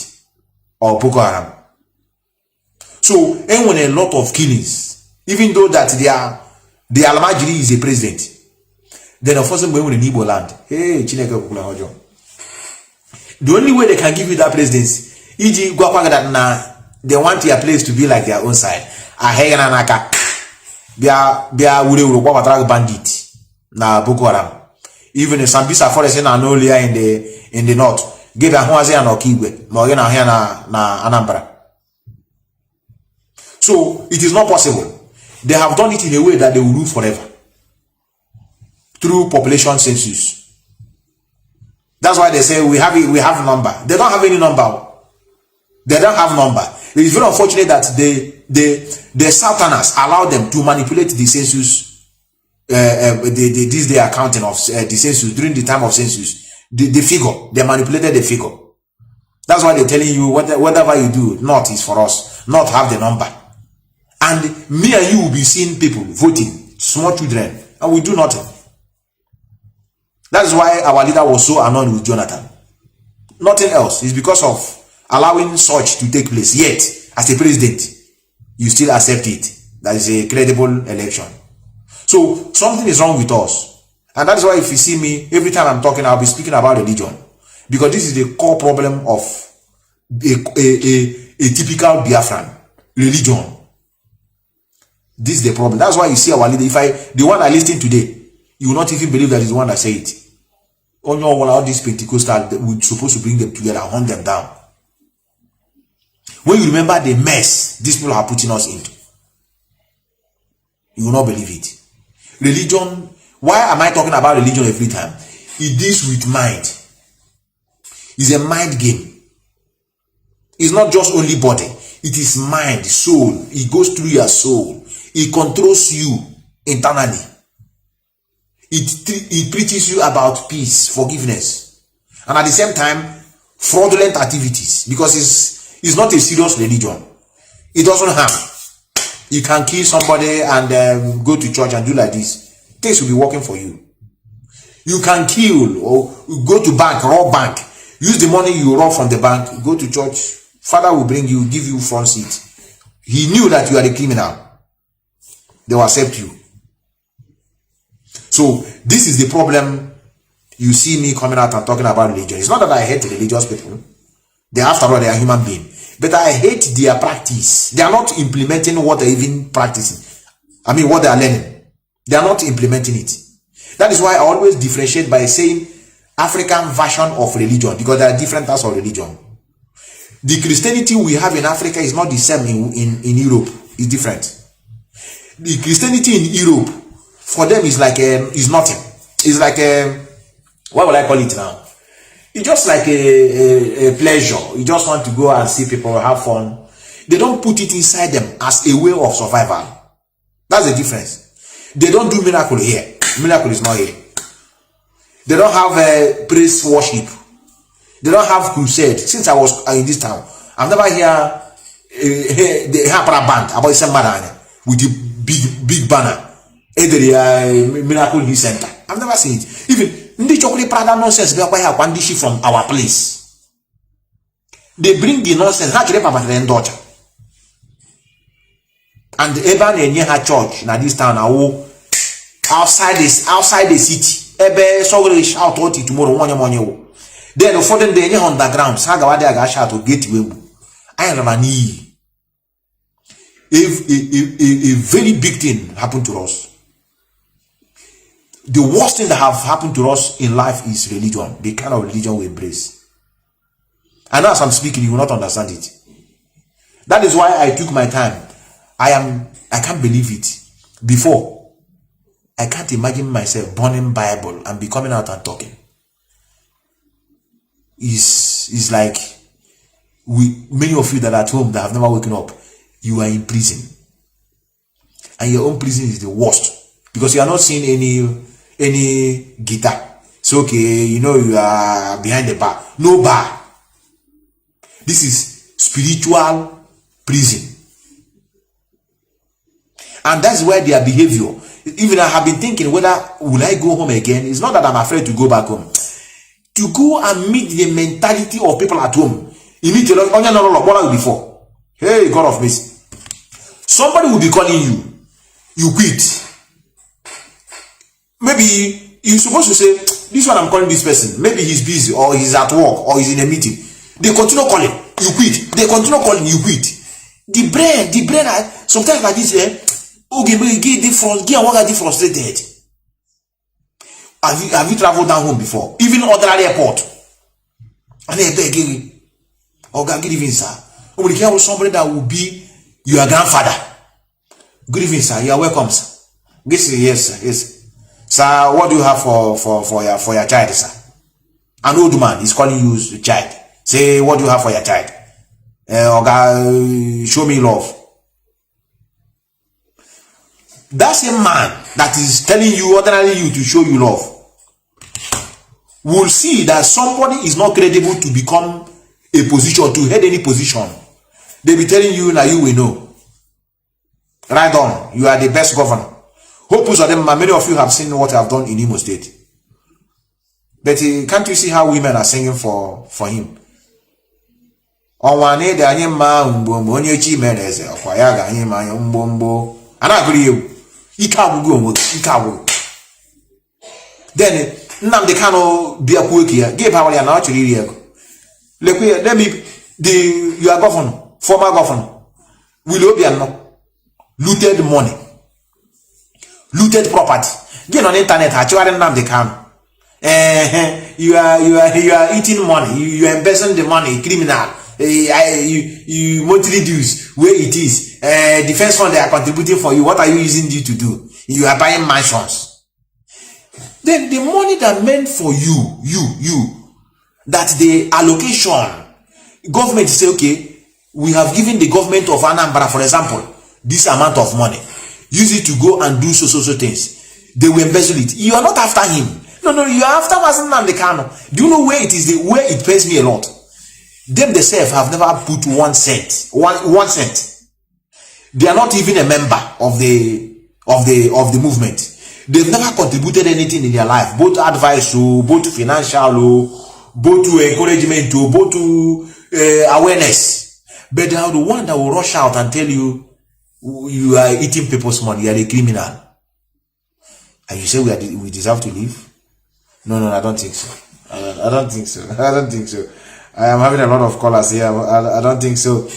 or Boko Haram. So, and when a lot of killings, even though that the Almajiri is a president, then of course when in Igbo land, hey, the only way they can give you that presidency, e.g. they want their place to be like their own side. They are bandit na Boko Haram. even in Sambisa Forest in Anolia in the north. Give a Huazi and Okigwe, Morgana na Anambra. So it is not possible. They have done it in a way that they will rule forever. Through population census. That's why they say we have number. They don't have any number. They don't have number. It is very unfortunate that the Southerners allow them to manipulate the census, this day accounting of the census during the time of census. The figure, they manipulated the figure. That's why they're telling you whatever you do, not is for us, not have the number. And me and you will be seeing people voting, small children, and we do nothing. That is why our leader was so annoyed with Jonathan. Nothing else. It's because of allowing such to take place. Yet, as a president, you still accept it. That is a credible election. So, something is wrong with us. And that is why if you see me, every time I'm talking, I'll be speaking about religion. Because this is the core problem of a typical Biafran. Religion. This is the problem. That's why you see our leader. The one I listen today, you will not even believe that is the one that say it. On your wall, all these Pentecostals that would supposed to bring them together and hunt them down. When you remember the mess these people are putting us into, you will not believe it. Religion, why am I talking about religion every time? It deals with mind. It's a mind game. It's not just only body. It is mind, soul. It goes through your soul. It controls you internally. It preaches you about peace, forgiveness, and at the same time, fraudulent activities, because it's not a serious religion. It doesn't harm. You can kill somebody and go to church and do like this. Things will be working for you. You can kill or go to bank, rob bank, use the money you rob from the bank, go to church. Father will bring you, give you front seat. He knew that you are a criminal. They will accept you. So this is the problem. You see me coming out and talking about religion. It's not that I hate religious people. After all, they are human beings. But I hate their practice. They are not implementing what they're even practicing. I mean, what they are learning. They are not implementing it. That is why I always differentiate by saying African version of religion, because there are different types of religion. The Christianity we have in Africa is not the same in Europe. It's different. The Christianity in Europe, for them, is like is nothing. It's like what will I call it now? It's just like a pleasure. You just want to go and see people have fun. They don't put it inside them as a way of survival. That's the difference. They don't do miracle here. Miracle is not here. They don't have praise worship. They don't have crusade. Since I was in this town, I've never heard the Hapra band about some man with the big banner. Miracle Youth Center. I've never seen it. Even the chocolate Prada nonsense, they acquire one dish from our place. They bring the nonsense. Actually, Papa and daughter. And even near her church in this town, outside the city. Ebe so will shout out tomorrow morning. Then the following day on the ground, Sagawade aga shout to get webu. I am a very big thing happened to us. The worst thing that have happened to us in life is religion, the kind of religion we embrace. And as I'm speaking, you will not understand it. That is why I took my time. I can't believe it. Before, I can't imagine myself burning Bible and be coming out and talking. It's like many of you that are at home that have never woken up, you are in prison. And your own prison is the worst. Because you are not seeing any guitar. It's okay, you know you are behind the bar. No bar. This is spiritual prison. And that's where their behavior. Even I have been thinking whether will I go home again. It's not that I'm afraid to go back home. To go and meet the mentality of people at home. Immediately, before. Hey, God of mercy. Somebody will be calling you. You quit. Maybe you're supposed to say, this one I'm calling this person. Maybe he's busy or he's at work or he's in a meeting. They continue calling. You quit. They continue calling. You quit. The brain, sometimes like this, okay, but get frustrated. Have you traveled down home before? Even ordinary airport. And then again, oh God, good evening, sir. We will care somebody that will be your grandfather. Good evening, sir. You are welcome, sir. Yes. Sir, what do you have for your child, sir? An old man is calling you child. Say, what do you have for your child? Show me love. That's a man that is telling you, ordinarily you, to show you love. We'll see that somebody is not credible to become a position, to head any position. They be telling you, now you will know. Right on, you are the best governor. Hopes of them, many of you have seen what I have done in Imo State. But can't you see how women are singing for him? And I agree. Then Nnamdi Kanu be a quick give our naturally. Let me your governor, former governor, will be looted money, looted property. Get on internet, Nnamdi Kanu. You are eating money, you are embezzling the money, criminal. You monthly dues where it is. Defense fund they are contributing for you. What are you using it to do? You are buying mansions. Then the money that meant for you, that the allocation, government say, okay, we have given the government of Anambra, for example, this amount of money. Use it to go and do so things. They will embezzle it. You are not after him. No, you are after Mazi Nnamdi Kanu. Do you know where it is? Where it pays me a lot. Them themselves have never put 1 cent. One cent. They are not even a member of the movement. They've never contributed anything in their life, both advice, both financial, both to encouragement, both to awareness. But they are the one that will rush out and tell you you are eating people's money, you are a criminal, and you say we deserve to live. No, I don't think so. I don't think so. I am having a lot of callers here. I don't think so.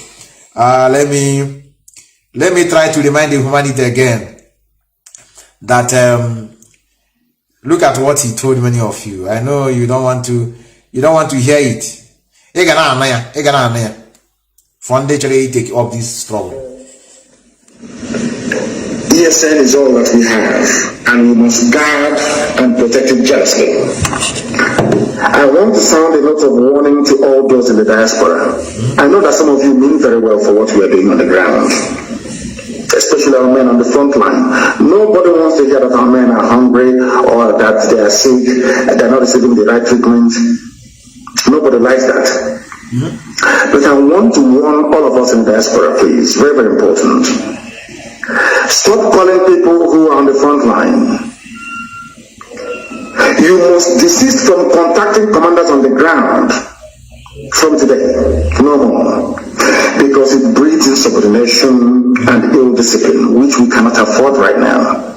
Let me try to remind the humanity again that look at what he told many of you. I know you don't want to hear it. Foundation take up this struggle. ESN is all that we have, and we must guard and protect it jealously. I want to sound a note of warning to all those in the diaspora. I know that some of you mean very well for what we are doing on the ground, especially our men on the front line. Nobody wants to hear that our men are hungry or that they are sick, they're not receiving the right treatment. Nobody likes that. But I want to warn all of us in the diaspora, please, very, very important. Stop calling people who are on the front line. You must desist from contacting commanders on the ground from today. No more. Because it breeds insubordination and ill discipline, which we cannot afford right now.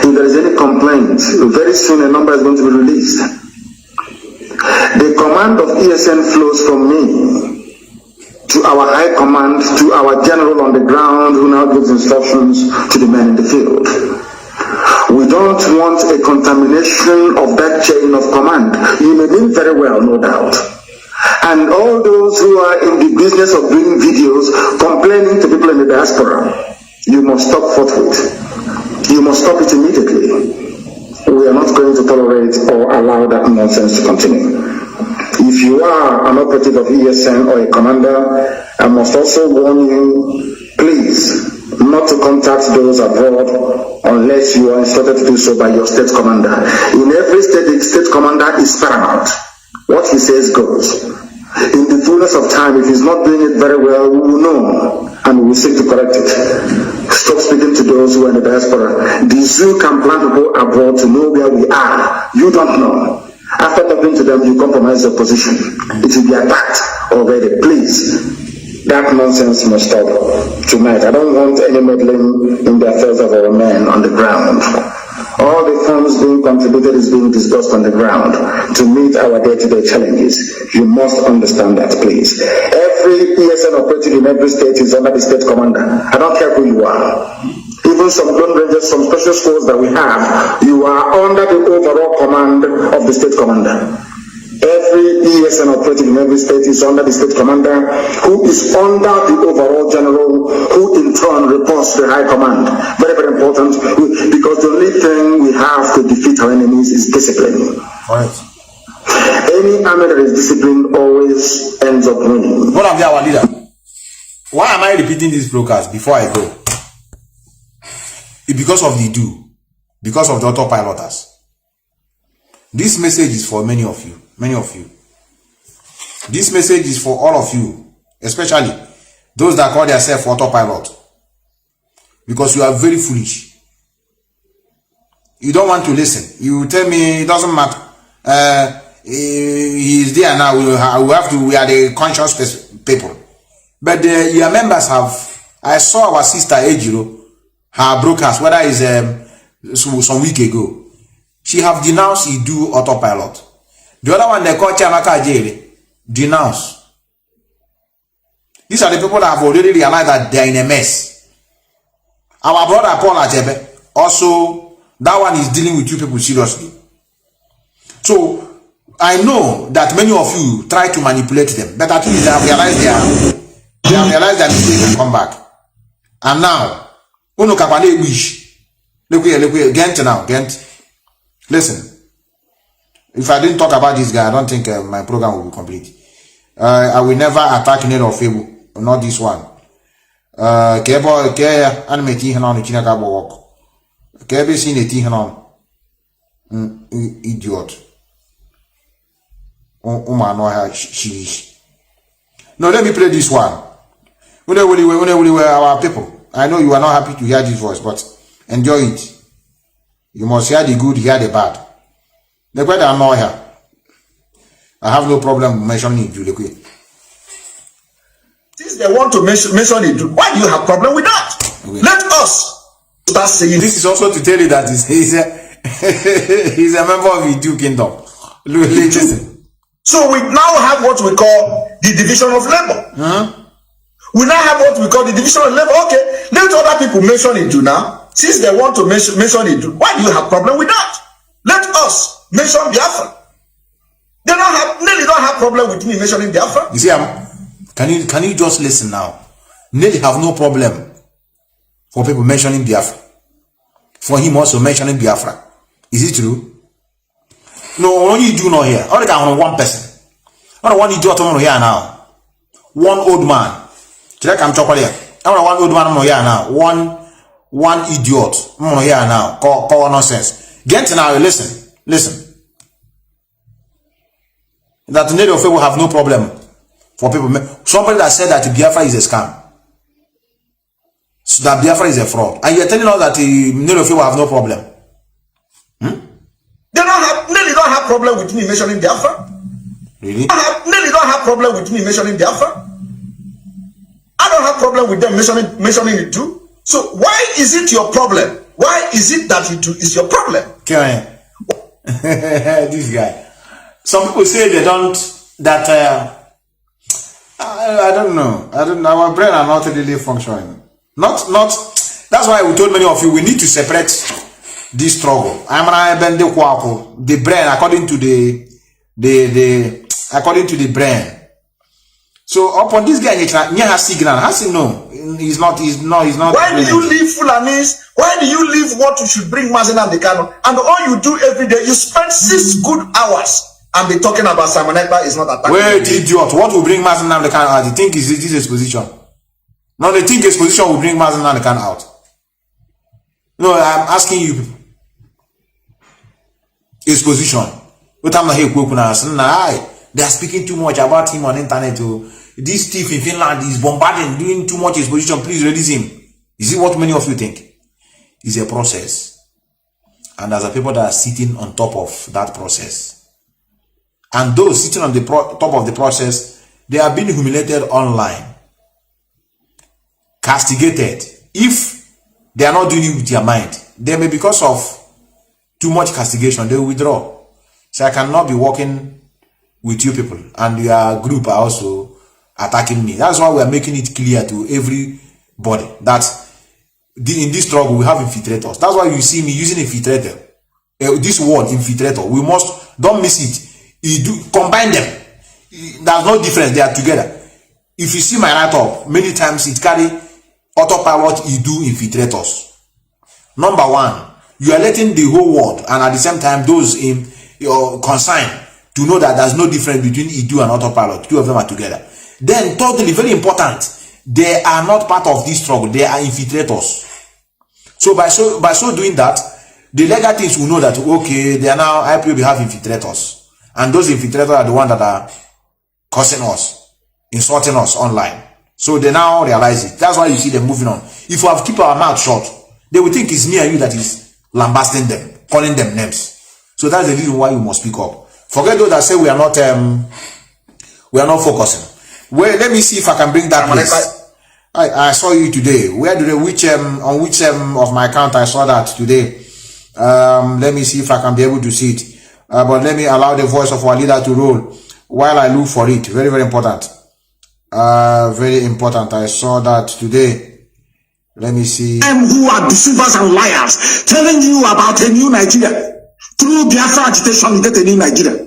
If there is any complaint, very soon a number is going to be released. The command of ESN flows from me to our high command, to our general on the ground who now gives instructions to the men in the field. We don't want a contamination of that chain of command. You may mean very well, no doubt. And all those who are in the business of doing videos complaining to people in the diaspora, you must stop forthwith. You must stop it immediately. We are not going to tolerate or allow that nonsense to continue. If you are an operative of ESN or a commander, I must also warn you, please, not to contact those abroad unless you are instructed to do so by your state commander. In every state, the state commander is paramount. What he says goes. In the fullness of time, if he's not doing it very well, we will know and we will seek to correct it. Stop speaking to those who are in the diaspora. The zoo can plan to go abroad to know where we are. You don't know. After talking to them, you compromise your position. It will be attacked already. Please, that nonsense must stop tonight. I don't want any meddling in the affairs of our men on the ground. All the funds being contributed is being disbursed on the ground to meet our day-to-day challenges. You must understand that, please. Every ESN operative in every state is under the state commander. I don't care who you are. even some Lone Rangers, some special forces that we have, you are under the overall command of the state commander. Every ESN operating in every state is under the state commander, who is under the overall general, who in turn reports to the high command. Very, very important, because the only thing we have to defeat our enemies is discipline. Right. Any army that is disciplined always ends up winning. What am our leader? Why am I repeating this broadcast before I go? It's because of the because of the autopiloters. This message is for many of you. Many of you. This message is for all of you, especially those that call themselves autopilot, because you are very foolish. You don't want to listen. You tell me it doesn't matter. He is there now. We are the conscious people. But your members have. I saw our sister Ejiro, her broadcast, whether it's some week ago. She have denounced he do autopilot. The other one they call Chamaka Jere, denounce. These are the people that have already realized that they are in a mess. Our brother Paul Ajebe, also, that one is dealing with you people seriously. So, I know that many of you try to manipulate them, but at least they have realized their mistake and come back. And now, Uno Kapane wish. Look here, Gent now, Gent. Listen. If I didn't talk about this guy, I don't think my program will be complete. I will never attack Nero Fable, not this one. Anime Tihanon, Chinaka walk. Kebe seen a Tihanon. Idiot. No, let me play this one. We were our people. I know you are not happy to hear this voice, but enjoy it. You must hear the good, hear the bad. The better I'm not here. I have no problem mentioning it. Since they want to mention it, why do you have problem with that? Okay. Let us start saying this is also to tell you that he's a member of the Duke Kingdom. Listen. So we now have what we call the division of labor. We now have what we call the division of labor. Okay, let other people mention it too now. Since they want to mention it, why do you have problem with that? Let us mention Biafra. They don't have problem with me mentioning Biafra. You see, can you just listen now? Nelly have no problem for people mentioning Biafra. For him also mentioning Biafra. Is it true? No, only you do not hear. Only one person. Only one idiot I'm here now. One old man. Today I'm talking here. Only one old man I'm here now. One idiot I'm here now. Call nonsense. Get now, listen. That the Native will have no problem for people. Somebody that said that Biafra is a scam. So that Biafra is a fraud. And you're telling us that the Native will have no problem. They don't have problem with me mentioning Biafra. Really? They don't have problem with me mentioning Biafra. I don't have problem with them mentioning it too. So why is it your problem? Why is it that it is your problem? Okay. This guy. Some people say they don't, that, I don't know. Our brain are not really functioning. That's why we told many of you, we need to separate this struggle. The brain, according to the brain. So upon this guy, no, he's not. Why do you leave Fulanis? Why do you leave what you should bring Mazi Nnamdi Kanu? And all you do every day, you spend 6 good hours and be talking about Simon Ekpa is not attacking. Wait, idiot! What will bring Mazi Nnamdi Kanu out? You think is this exposition? No, they think exposition will bring Mazi Nnamdi Kanu out. No, I'm asking you people. Exposition. What I'm not here. They are speaking too much about him on internet. This thief in Finland is bombarding, doing too much exposition. Please release him. Is it what many of you think? It's a process. And there's a people that are sitting on top of that process. And those sitting on the top of the process, they are being humiliated online. Castigated. If they are not doing it with their mind, they may, because of too much castigation, they will withdraw. So I cannot be working with you people, and your group are also attacking me. That's why we are making it clear to everybody that in this struggle, we have infiltrators. That's why you see me using infiltrator. This word, infiltrator. We must, don't miss it. Combine them. There's no difference. They are together. If you see my write-up, many times it carry autopilot, infiltrators. Number one, you are letting the whole world and at the same time those in your consign to know that there's no difference between Idu and autopilot. Two of them are together. Then totally very important, they are not part of this struggle. They are infiltrators. So by so doing that, the legatees will know that okay, they are now IPOB have infiltrators, and those infiltrators are the ones that are causing us, insulting us online. So they now realize it. That's why you see them moving on. If we have keep our mouth shut, they will think it's me and you that is lambasting them, calling them names. So that's the reason why we must speak up. Forget those that say we are not focusing. Well, let me see if I can bring that place. I saw you today. Where do they, on which of my account I saw that today? Let me see if I can be able to see it. But let me allow the voice of our leader to roll while I look for it. Very, very important. Very important. I saw that today. Let me see. Who are deceivers and liars, telling you about a new Nigeria. Through Biafra agitation, you get a new Nigeria.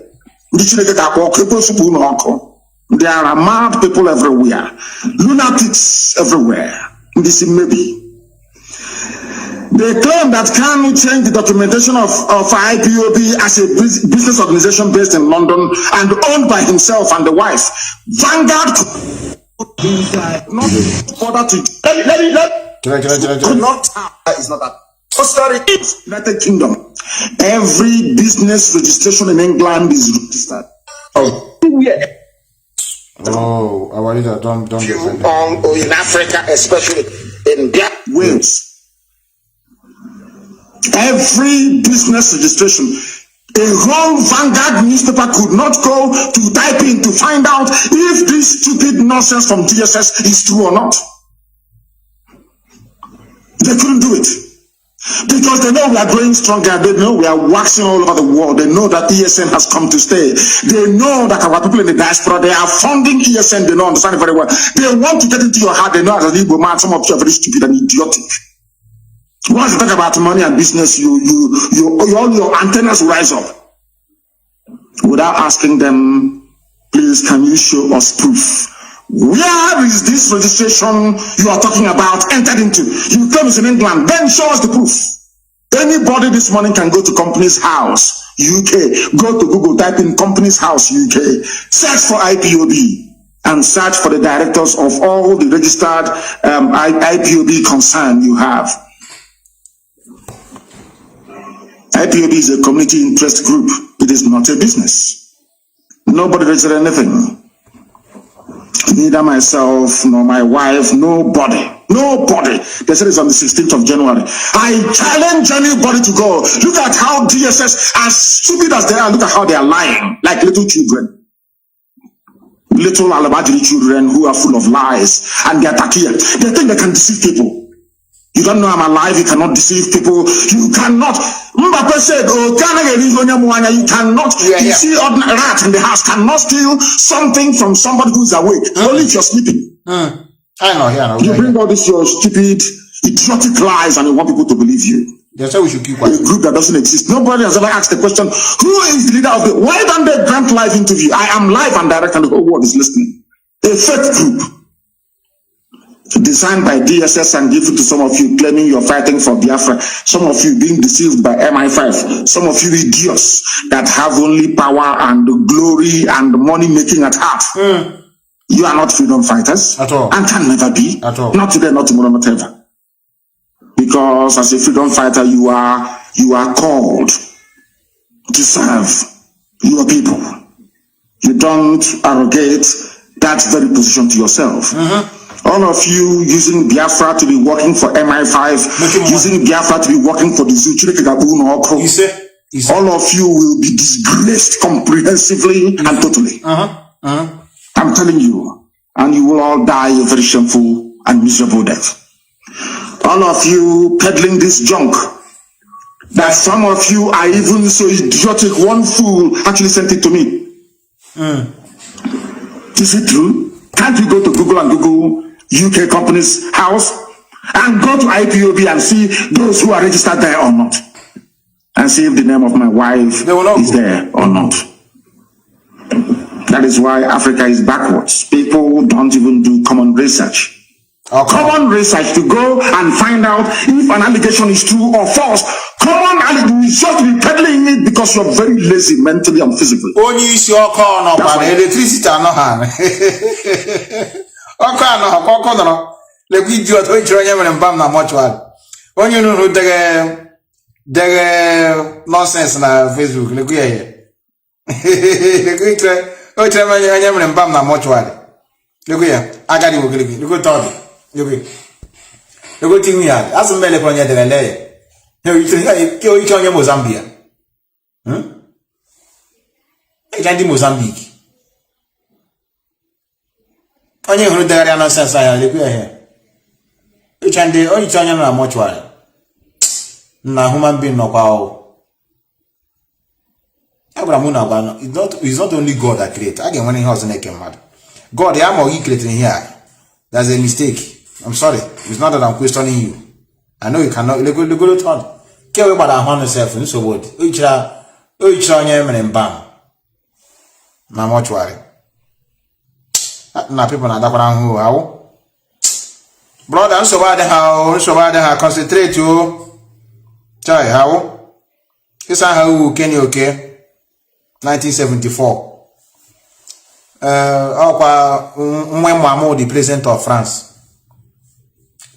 There are mad people everywhere, lunatics everywhere. This maybe. They claim that Kanu changed the documentation of IPOB as a business organization based in London and owned by himself and the wife. Vanguard not further to it's not that. United Kingdom. Every business registration in England is registered. Oh, our leader, don't defend in Africa, especially in Wales. Every business registration, a whole Vanguard newspaper could not go to type in to find out if this stupid nonsense from DSS is true or not. They couldn't do it. Because they know we are growing stronger, they know we are waxing all over the world, they know that ESN has come to stay, they know that our people in the diaspora, they are funding ESN, they know, understand it very well. They want to get into your heart, they know as an Igbo man, some of you are very stupid and idiotic. Once you talk about money and business, all your antennas rise up. Without asking them, please, can you show us proof? Where is this registration you are talking about entered into? You claim it's in England, then show us the proof. Anybody this morning can go to Companies House, UK. Go to Google, type in Companies House, UK. Search for IPOB and search for the directors of all the registered IPOB concern you have. IPOB is a community interest group. It is not a business. Nobody registered anything. Neither myself nor my wife, nobody. They said it's on the 16th of January. I challenge anybody to go. Look at how DSS, as stupid as they are, look at how they are lying like little children. Little alabajiri children who are full of lies and they are takia. They think they can deceive people. You don't know I'm alive, you cannot deceive people. You cannot. Mbappe said, oh, you cannot. You see ordinary rat in the house cannot steal something from somebody who's awake. Only if you're sleeping. I know. You bring all this your stupid, idiotic lies and you want people to believe you. That's why we should keep quiet. A group that doesn't exist. Nobody has ever asked the question, who is the leader of the... Why don't they grant live interview? I am live and direct and the whole world is listening. A fake group. Designed by DSS and given to some of you claiming you're fighting for Biafra, some of you being deceived by MI5, some of you idiots that have only power and glory and money making at heart. You are not freedom fighters at all, and can never be at all. Not today, not tomorrow, not ever. Because as a freedom fighter, you are called to serve your people. You don't arrogate that very position to yourself. All of you using Biafra to be working for MI5, using Biafra to be working for the Zuchureke Gabun or Okro. All of you will be disgraced comprehensively and totally. I'm telling you, and you will all die a very shameful and miserable death. All of you peddling this junk, that some of you are even so idiotic, one fool actually sent it to me. Is it true? Can't you go to Google and Google UK Companies House and go to IPOB and see those who are registered there or not, and see if the name of my wife is there or not. That is why Africa is backwards. People don't even do common research. Common research to go and find out if an allegation is true or false. Common allegation is just be peddling it because you're very lazy mentally and physically. Only is your call no electricity no hand. Okay, no. Le video to try and bam na mortuary. When you know the nonsense na Facebook, le here. Le try. Oh, try and bam na mortuary. Look here. I got you. Look at Look go think me out. As mele kwa nyede lele. You you Mozambique. Ejandi Mozambique. Onye huru dagari nonsense aya le here. Ejandi only chonya na mortuary. Na human being no kwa o. Abraham na ba it's not only God that creates. Again when he has an mad. God ya mo he creating here. That's a mistake. I'm sorry. It's not that I'm questioning you. I know you cannot. Look at what. Care about our honor self and so what. Uichra nyem bam. Na mortuary. Na people na dakwana hu how. Brother, so bad how concentrate you. Chai how. Kisa how Kenny okay. 1974. The president of France.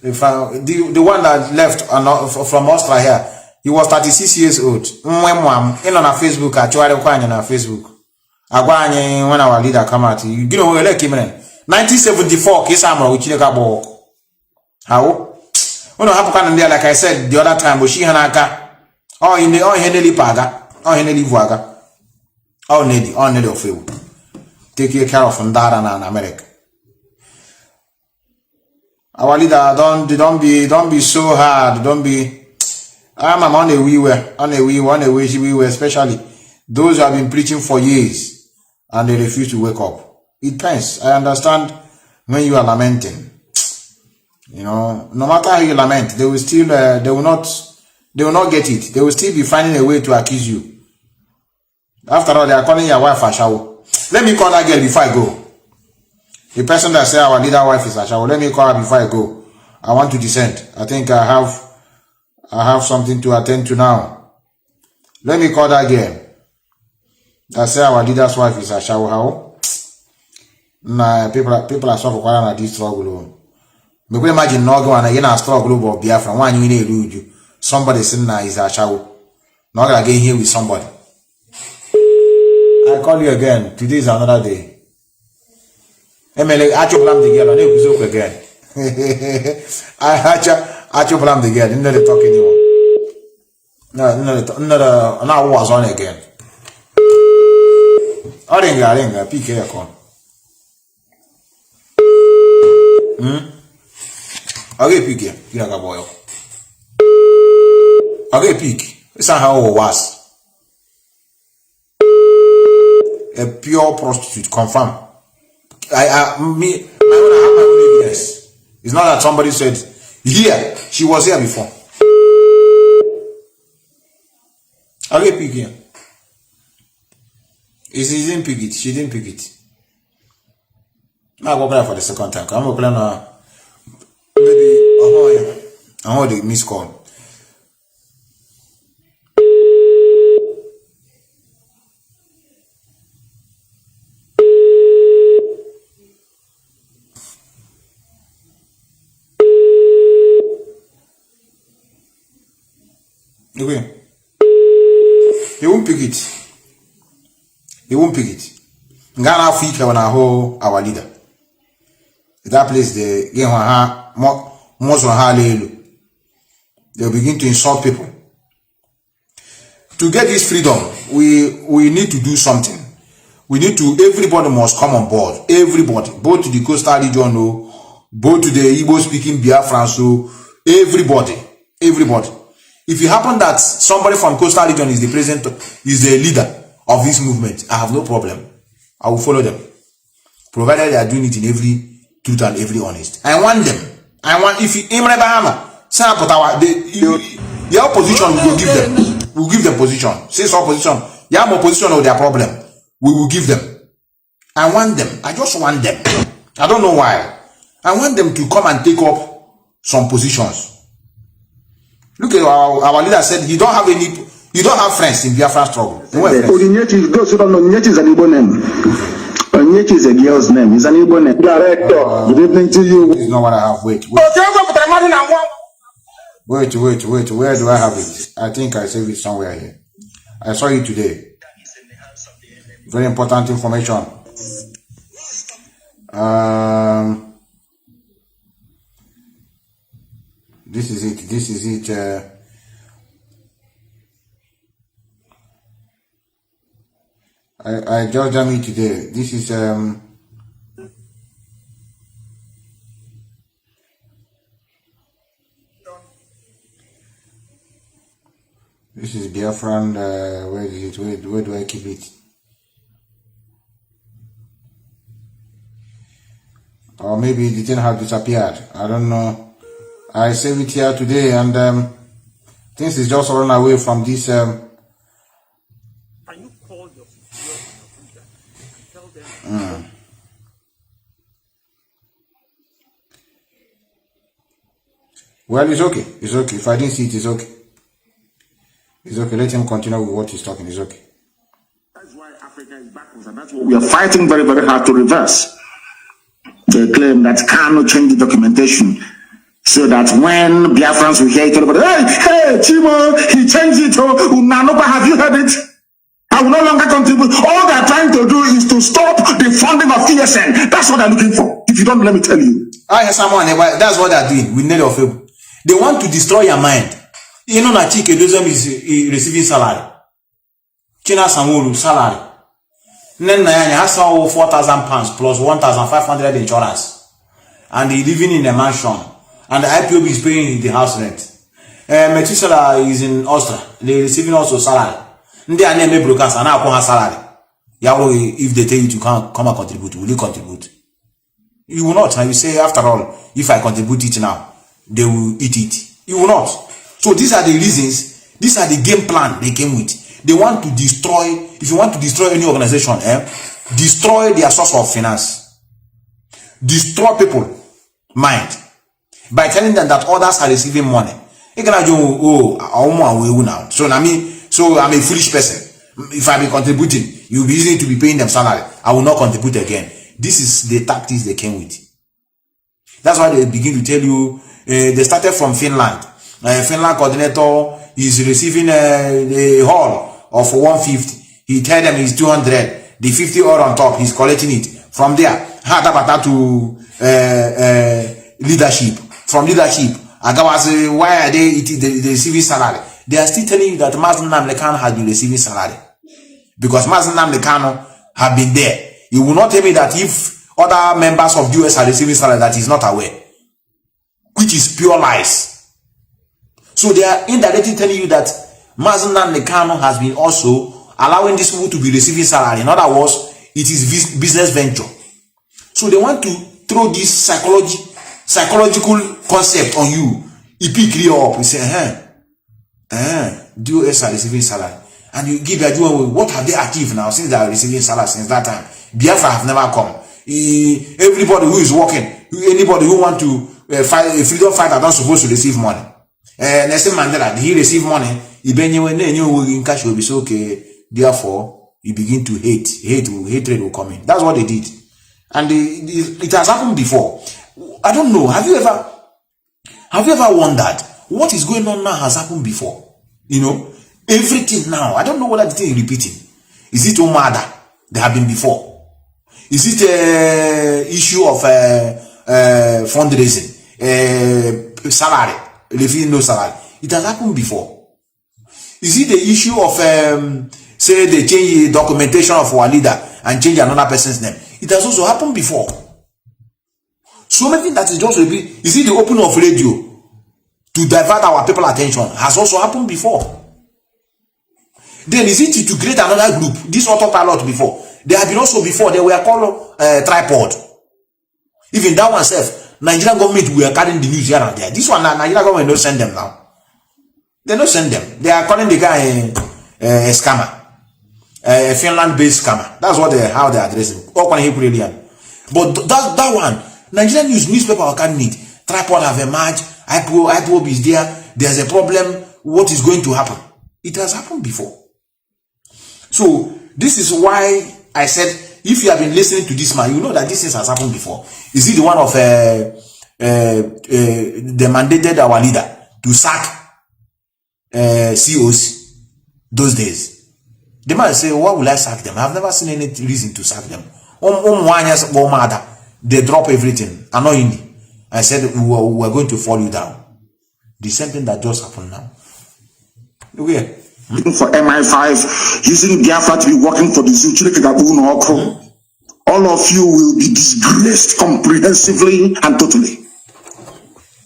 The one that left from Austria here, he was 36 years old. In on a Facebook, actually on Facebook. When our leader come out, you know, 1974, Kisamra, which you got how? When I happen there, like I said the other time, but she hanaka, oh, in the Henry Paga, oh, Henry Vaga, oh, Neddy of you. Take care of Ndara and America. Our leader, don't be so hard. Don't be. I'm on a we were, especially those who have been preaching for years and they refuse to wake up. It pains. I understand when you are lamenting. You know, no matter how you lament, they will still, they will not get it. They will still be finding a way to accuse you. After all, they are calling your wife Ashawo. Let me call that girl before I go. The person that said our leader wife is Ashawo, let me call her before I go. I want to descend. I think I have something to attend to now. Let me call that girl that said our leader's wife is Ashawo. How? Nah, people are suffering quite this struggle. Me go imagine no go and a struggle of Biafra. One you need you. Somebody saying na is Ashawo. Not gonna get here with somebody. I call you again. Today is another day. Emele, I chop lam the girl. I need to again. I chop lam the girl. Didn't let it talk anymore. No, now was on again. Aringa, pick a con. Okay, pick here. You know, boy. Okay, pick. It's not how it was. A pure prostitute, confirm. I want to have my own evidence. It's not that somebody said, here, she was here before. Okay, pick here. She didn't pick it. She didn't pick it. I'll go back for the second time. I'm going to play maybe, I want the missed call. Okay. He won't pick it. He won't pick it. Ngana Africa when our leader. That place they get most of they'll begin to insult people. To get this freedom, we need to do something. We need to, everybody must come on board. Everybody, both to the coastal region, both to the Igbo speaking Biafrans, everybody. If it happen that somebody from coastal region is the president, is the leader of this movement, I have no problem. I will follow them, provided they are doing it in every truth and every honest. I want them. I want if Imre Bahama, say put our the opposition we will give them. We will give them position. Since opposition, you have opposition of their problem. We will give them. I want them. I just want them. I don't know why. I want them to come and take up some positions. Look at our leader said he don't have friends in Biafra struggle. Onyeti, those who don't know, Onyeti is an Igbo name. Onyeti is a girl's name. It's an Igbo name. Director, good evening to you. This is not what I have. Wait. Where do I have it? I think I saved it somewhere here. I saw it today. Very important information. This is it. I just done it today. This is this is Biafran. Where is it? Where do I keep it? Or maybe it didn't have disappeared. I don't know. I saved it here today, and things is just run away from this. Can you call your tell them? Well, it's okay. It's okay. If I didn't see it, it's okay. It's okay. Let him continue with what he's talking. It's okay. That's why Africa is backwards, and that's what we are fighting very, very hard to reverse. They claim that Kanu change the documentation so that when Biafrans will hear it, hey, Chimo, he changed it. Oh, Nanoba, have you heard it? I will no longer contribute. All they're trying to do is to stop the funding of ESN. That's what they're looking for. If you don't, let me tell you. That's what they're doing with need of help. They want to destroy your mind. You know that Chike Dozem is receiving salary. China Samuru salary. Then has 4,000 pounds plus 1,500 insurance, and he living in a mansion, and the IPOB is paying the house rent. Methuselah is in Austria. They receiving also salary. They are name brokers and now have salary. If they tell you to come and contribute, will you contribute? You will not. And you say, after all, if I contribute it now, they will eat it. You will not. So these are the reasons. These are the game plan they came with. They want to destroy. If you want to destroy any organization, destroy their source of finance. Destroy people mind by telling them that others are receiving money. So I'm a foolish person. If I be contributing, you'll be easy to be paying them salary. I will not contribute again. This is the tactics they came with. That's why they begin to tell you. They started from Finland. Finland coordinator is receiving a haul of 150. He tell them he's 200. The 50 all on top, he's collecting it. From there, to leadership. From leadership, why are they receiving salary? They are still telling you that Mazi Nnamdi Kanu has been receiving salary. Because Mazi Nnamdi Kanu have been there. You will not tell me that if other members of the US are receiving salary that he's not aware. Which is pure lies. So they are indirectly telling you that Mazi Nnamdi Kanu has been also allowing these people to be receiving salary. In other words, it is business venture. So they want to throw this psychological concept on you. It pick you up. You say, DOS are receiving salary. And you give your doing, what have they achieved now since they are receiving salary since that time? Biafra have never come. Everybody who is working, anybody who want to fight a freedom fighter not supposed to receive money. Nelson Mandela, did he receive money? In cash will be so okay. Therefore, you begin to hate. Hatred will come in. That's what they did. And it has happened before. I don't know. Have you ever wondered what is going on now has happened before? You know, everything now. I don't know whether the thing is repeating. Is it Omada? There have been before. Is it issue of fundraising, salary, refusing no salary? It has happened before. Is it the issue of say they change the documentation of our leader and change another person's name? It has also happened before. So many that is just repeat. Is it the opening of radio to divert our people attention? Has also happened before. Then is it to create another group? This autopilot before. They have been also before. They were called tripod. Even that one self. Nigerian government were carrying the news here and there. This one, Nigerian government don't send them now. They don't send them. They are calling the guy a scammer, a Finland-based scammer. That's what how they address him. But that one, Nigerian newspaper are carrying it. Tripod have emerged. IPOB is there. There's a problem. What is going to happen? It has happened before. So this is why I said, if you have been listening to this man, you know that this has happened before. Is he the one of the mandated our leader to sack COC those days? The man say, why will I sack them? I've never seen any reason to sack them. They drop everything annoyingly. I said we're going to fall you down. The same thing that just happened now. Look here. For MI5, using Biafra to be working for the zoo, all of you will be disgraced comprehensively and totally.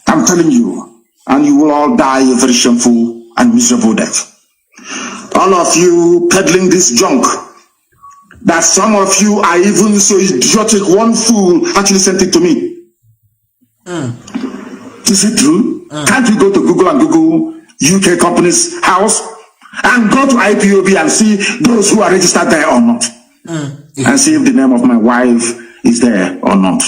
I'm telling you, and you will all die a very shameful and miserable death. All of you peddling this junk, that some of you are even so idiotic, one fool actually sent it to me. Is it true? Can't we go to Google and Google UK company's house and go to IPOB and see those who are registered there or not? And see if the name of my wife is there or not.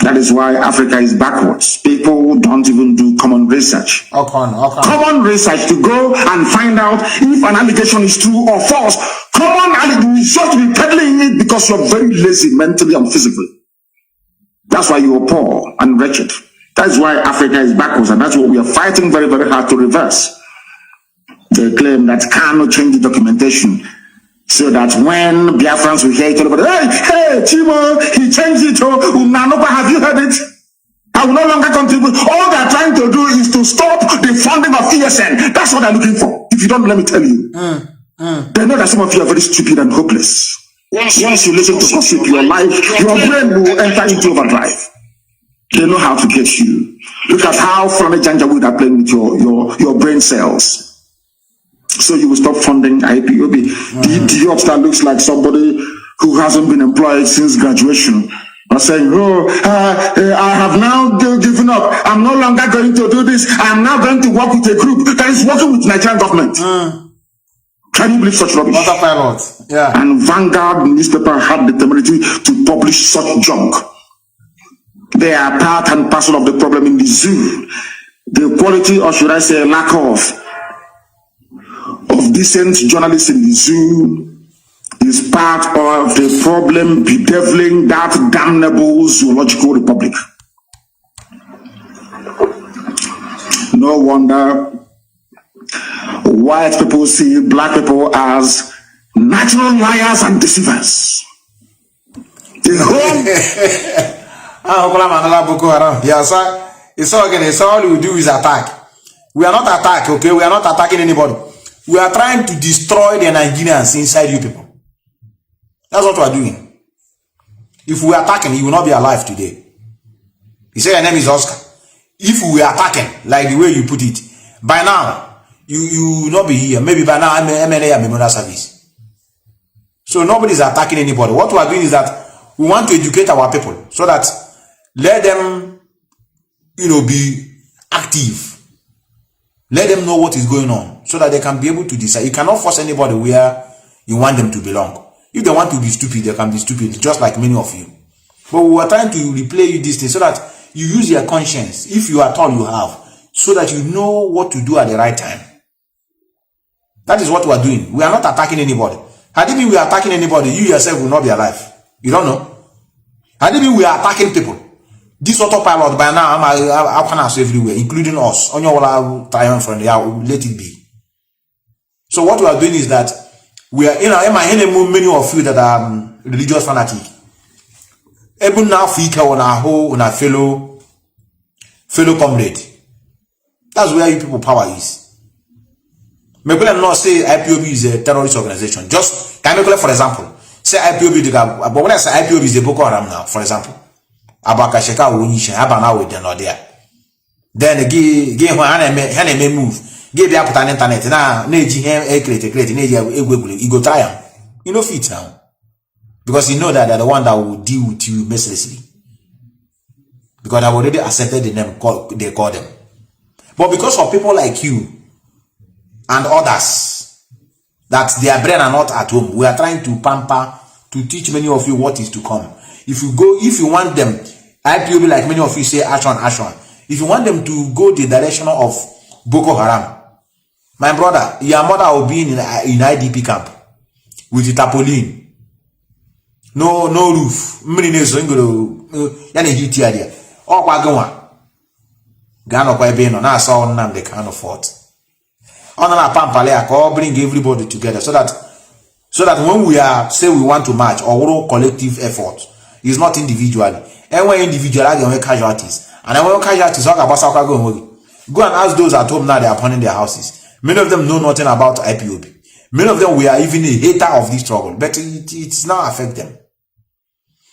That is why Africa is backwards. People don't even do common research. Common research to go and find out if an allegation is true or false. Common research, just be peddling it because you're very lazy mentally and physically. That's why you're poor and wretched. That's why Africa is backwards, and that's what we are fighting very, very hard to reverse. They claim that Kanu changed the documentation so that when Biafrans will hear it, hey, Chimo, he changed it. Nanopa, have you heard it? I will no longer contribute. All they're trying to do is to stop the funding of ESN. That's what they're looking for. If you don't, let me tell you. They know that some of you are very stupid and hopeless. Once you listen to gossip, your life, your brain will enter into overdrive. They know how to get you. Look at how Flame Janjaweed are playing with your brain cells. So you will stop funding IPOB. The idiot that looks like somebody who hasn't been employed since graduation are saying, I have now given up. I'm no longer going to do this. I'm now going to work with a group that is working with Nigerian government. Can you believe such rubbish? Yeah. And Vanguard newspaper had the temerity to publish such junk. They are part and parcel of the problem in the zoo. The quality, or should I say lack of decent journalists in the zoo is part of the problem bedeviling that damnable zoological republic. No wonder white people see black people as natural liars and deceivers. Yeah, sir. It's all we do is attack. We are not attack, okay? We are not attacking anybody. We are trying to destroy the Nigerians inside you people. That's what we are doing. If we are attacking, you will not be alive today. You say your name is Oscar. If we are attacking, like the way you put it, by now, you will not be here. Maybe by now, I'm MNA and Memorial Service. So nobody is attacking anybody. What we are doing is that we want to educate our people so that let them, be active. Let them know what is going on so that they can be able to decide. You cannot force anybody where you want them to belong. If they want to be stupid, they can be stupid, just like many of you. But we are trying to replay you this thing so that you use your conscience, if you at all you have, so that you know what to do at the right time. That is what we are doing. We are not attacking anybody. Had it been we are attacking anybody, you yourself will not be alive. You don't know. Had it been we are attacking people, this autopilot by now, I'm everywhere, including us. On your time friend, let it be. So what we are doing is that we are many of you that are religious fanatic. Even now, on our fellow comrade. That's where you people power is. Maybe I'm not say IPOB is a terrorist organization. Just can I for example, say IPOB, but when I say IPOB is a Boko Haram now, for example, Abakasheka Wunisha, Abana with the Nordia. Then again, when move, give the internet now, you go try him. You know, fit now. Because you know that they're the one that will deal with you mercilessly. because I've already accepted the name they call them. But because of people like you and others, that their brain are not at home, we are trying to pamper, to teach many of you what is to come. If you want them, IPOB, like many of you say, action. If you want them to go the direction of Boko Haram, my brother, your mother will be in IDP camp with the tarpaulin. No roof. Gano kwa beno na saw Nnamdi Kanu fought. Onana pampale ko bring everybody together so that when we say we want to march or collective effort, it's not individually. And when individual are casualties, and when casualties go and ask those at home now they are burning their houses. Many of them know nothing about IPOB. Many of them we are even a hater of this struggle, but it's not affect them.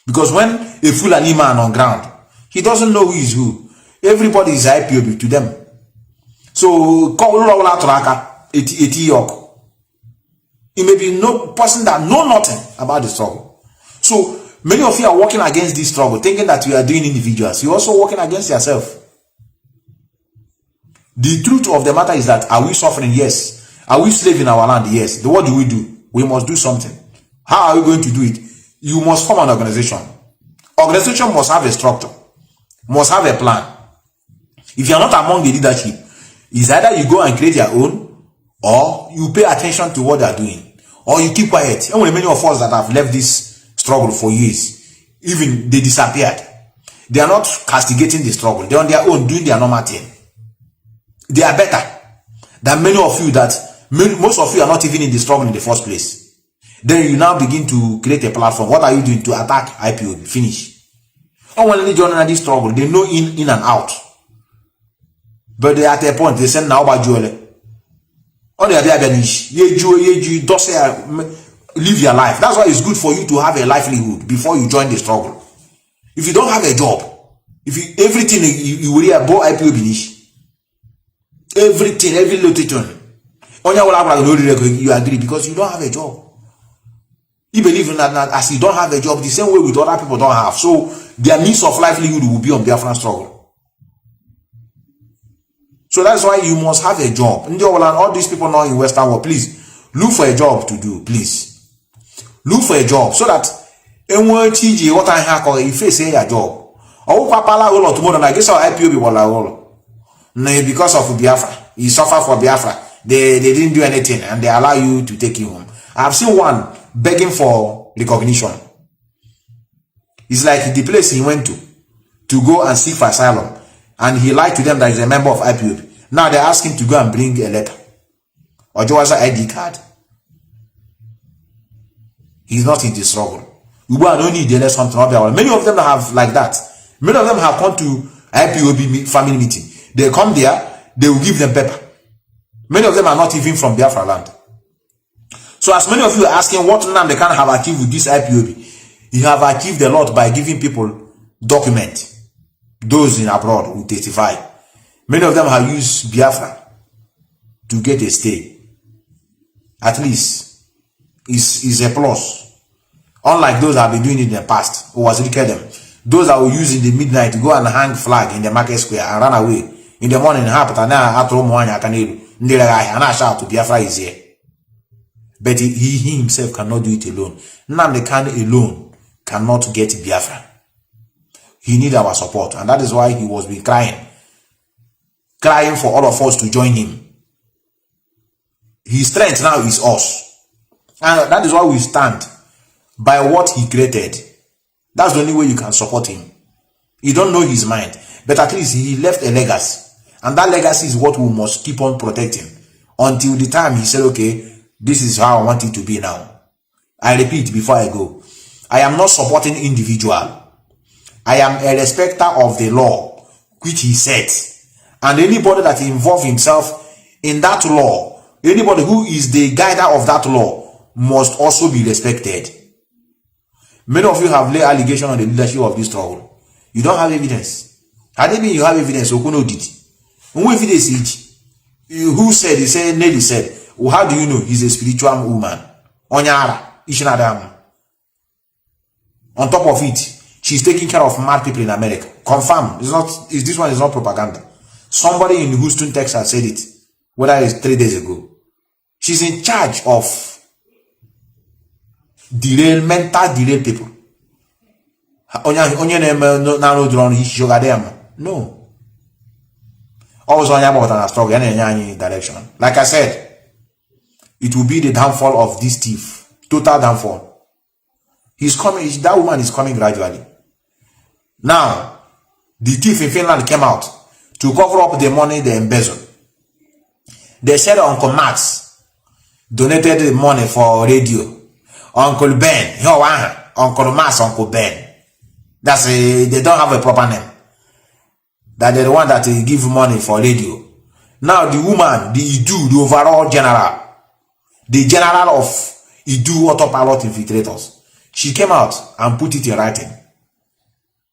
Because when a Fulani man on ground, he doesn't know who is who. Everybody is IPOB to them. So, it may be no person that know nothing about the struggle. So, many of you are working against this struggle, thinking that you are doing individuals. You're also working against yourself. The truth of the matter is that, are we suffering? Yes. Are we slaves in our land? Yes. Then what do? We must do something. How are we going to do it? You must form an organization. Organization must have a structure, must have a plan. If you are not among the leadership, it's either you go and create your own, or you pay attention to what they are doing, or you keep quiet. And many of us that have left this struggle for years, even they disappeared. They are not castigating the struggle. They're on their own doing their normal thing. They are better than many of you that most of you are not even in the struggle in the first place. Then you now begin to create a platform. What are you doing to attack IPOB? Finish. And when they join this struggle, they know in and out. But they at a point they send now about Joel. On the other live your life. That's why it's good for you to have a livelihood before you join the struggle. If you don't have a job, everything you will hear about IPOB, everything, every little thing, you agree because you don't have a job. You believe in that as you don't have a job, the same way with other people don't have. So their means of livelihood will be on Biafran struggle. So that's why you must have a job. And all these people now in Western world, please look for a job to do. Please look for a job so that what I have if you say a job. Oh, Papa, tomorrow I guess our IPOB will because of Biafra. You suffer for Biafra. They didn't do anything and they allow you to take you home. I've seen one begging for recognition. It's like the place he went to go and seek for asylum. And he lied to them that he's a member of IPOB. Now they're asking to go and bring a letter. Or just an ID card. He's not in the struggle. You don't need to something. Many of them have like that. Many of them have come to IPOB family meeting. They come there, they will give them paper. Many of them are not even from Biafra land. So as many of you are asking what Nnamdi Kanu have achieved with this IPOB, he have achieved a lot by giving people document. Those in abroad will testify. Many of them have used Biafra to get a stay. At least is a plus. Unlike those that have been doing it in the past, who was wicked them. Those that will use in the midnight to go and hang flag in the market square and run away. In the morning, shout to Biafra is here. But he himself cannot do it alone. Nnamdi Kanu alone cannot get Biafra. He needs our support, and that is why he was been crying for all of us to join him. His strength now is us, and that is why we stand by what he created. That's the only way you can support him. You don't know his mind, but at least he left a legacy, and that legacy is what we must keep on protecting until the time he said, okay, this is how I want it to be now. I repeat before I go, I am not supporting individual. I am a respecter of the law which he sets, and anybody that involves himself in that law, anybody who is the guider of that law must also be respected. Many of you have laid allegation on the leadership of this struggle. You don't have evidence. Had it been you have evidence, Okuno did. Who said? He said, Nelly said, well, how do you know he's a spiritual woman? Onyara, Ishinadam. On top of it, She's taking care of mad people in America. Confirm. This one is not propaganda. Somebody in Houston, Texas said it, whether it's 3 days ago. She's in charge of mental derail people. No. Also, direction. Like I said, it will be the downfall of this thief. Total downfall. He's coming. That woman is coming gradually. Now, the thief in Finland came out to cover up the money they embezzled. They said Uncle Max donated the money for radio. Uncle Ben, Uncle Max, Uncle Ben. They don't have a proper name. That they're the one that give money for radio. Now the woman, the Idu, the overall general, the general of Idu autopilot infiltrators, she came out and put it in writing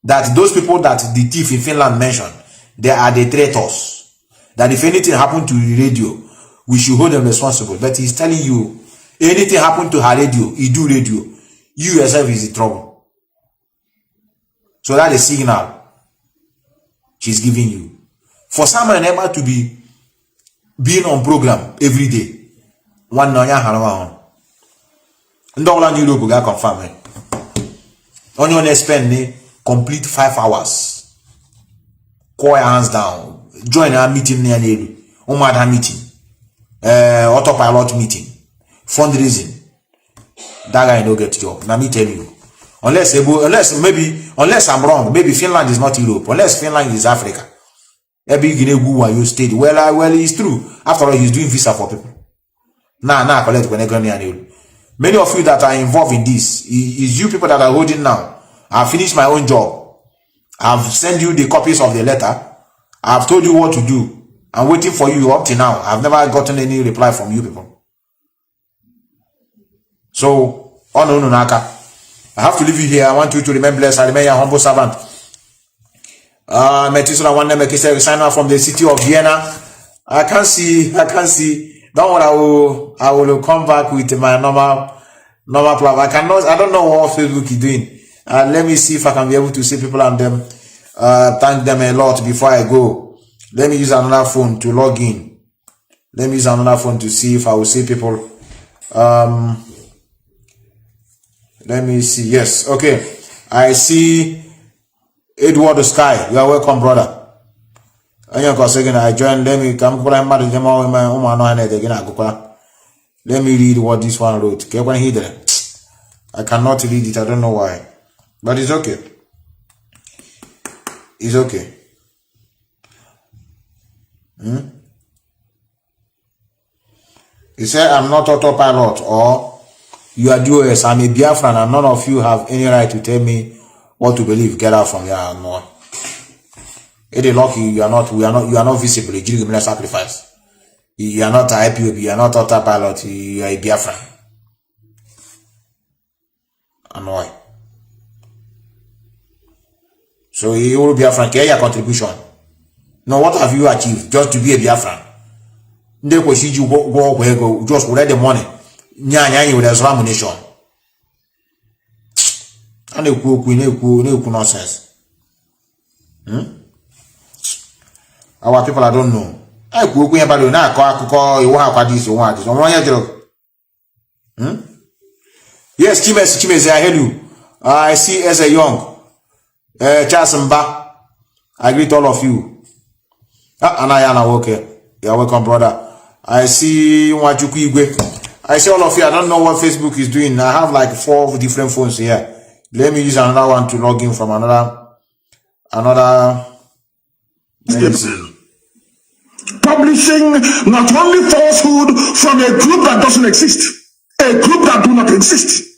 that those people that the thief in Finland mentioned, they are the traitors. That if anything happened to the radio, we should hold them responsible. But he's telling you, anything happened to her radio, Idu radio, you yourself is in trouble. So that is signal she's giving you. For someone ever to be being on program every day, one no ya Ndola Europe ga confirm. Only spend complete 5 hours. Call your hands down. Join our meeting near Nedu. Umada meeting. Autopilot meeting. Fundraising. That guy no get job. Now me tell you. Unless I'm wrong, maybe Finland is not Europe. Unless Finland is Africa. Every Guinea state. Well, it's true. After all, he's doing visa for people. Nah, collect when many of you that are involved in this, is you people that are holding now. I've finished my own job. I've sent you the copies of the letter. I've told you what to do. I'm waiting for you up till now. I've never gotten any reply from you people. So, I have to leave you here. I want you to remain blessed. I remain your humble servant. Sign out from the city of Vienna. I can't see. Don't worry, I will come back with my normal plan. I don't know what Facebook is doing. Let me see if I can be able to see people and them. Thank them a lot before I go. Let me use another phone to log in. Let me use another phone to see if I will see people. Let me see. Yes. Okay. I see Edward Sky. You are welcome, brother. I joined. Let me come. Let me read what this one wrote. I cannot read it. I don't know why. But it's okay. It's okay. He said, I'm not autopilot, or you are DOS. I'm a Biafran, and none of you have any right to tell me what to believe. Get out from here. No. It is lucky you are not visible. You give sacrifice. You are not a IPOB, you are not autopilot, you are a Biafran. And why? So you will be Biafran, care your contribution. Now what have you achieved just to be a Biafran? They will see you go just collect the money. Nya with the ammunition. And they cook nonsense. Our people, I don't know. I cook about now. You want this, you want this. Yes, Chimes, I hear you. I see as a young Charles Mba. I greet all of you. Anayana, okay. You're welcome, brother. I see I see all of you. I don't know what Facebook is doing. I have like 4 different phones here. Let me use another one to log in from another. Publishing not only falsehood from a group that doesn't exist, a group that do not exist.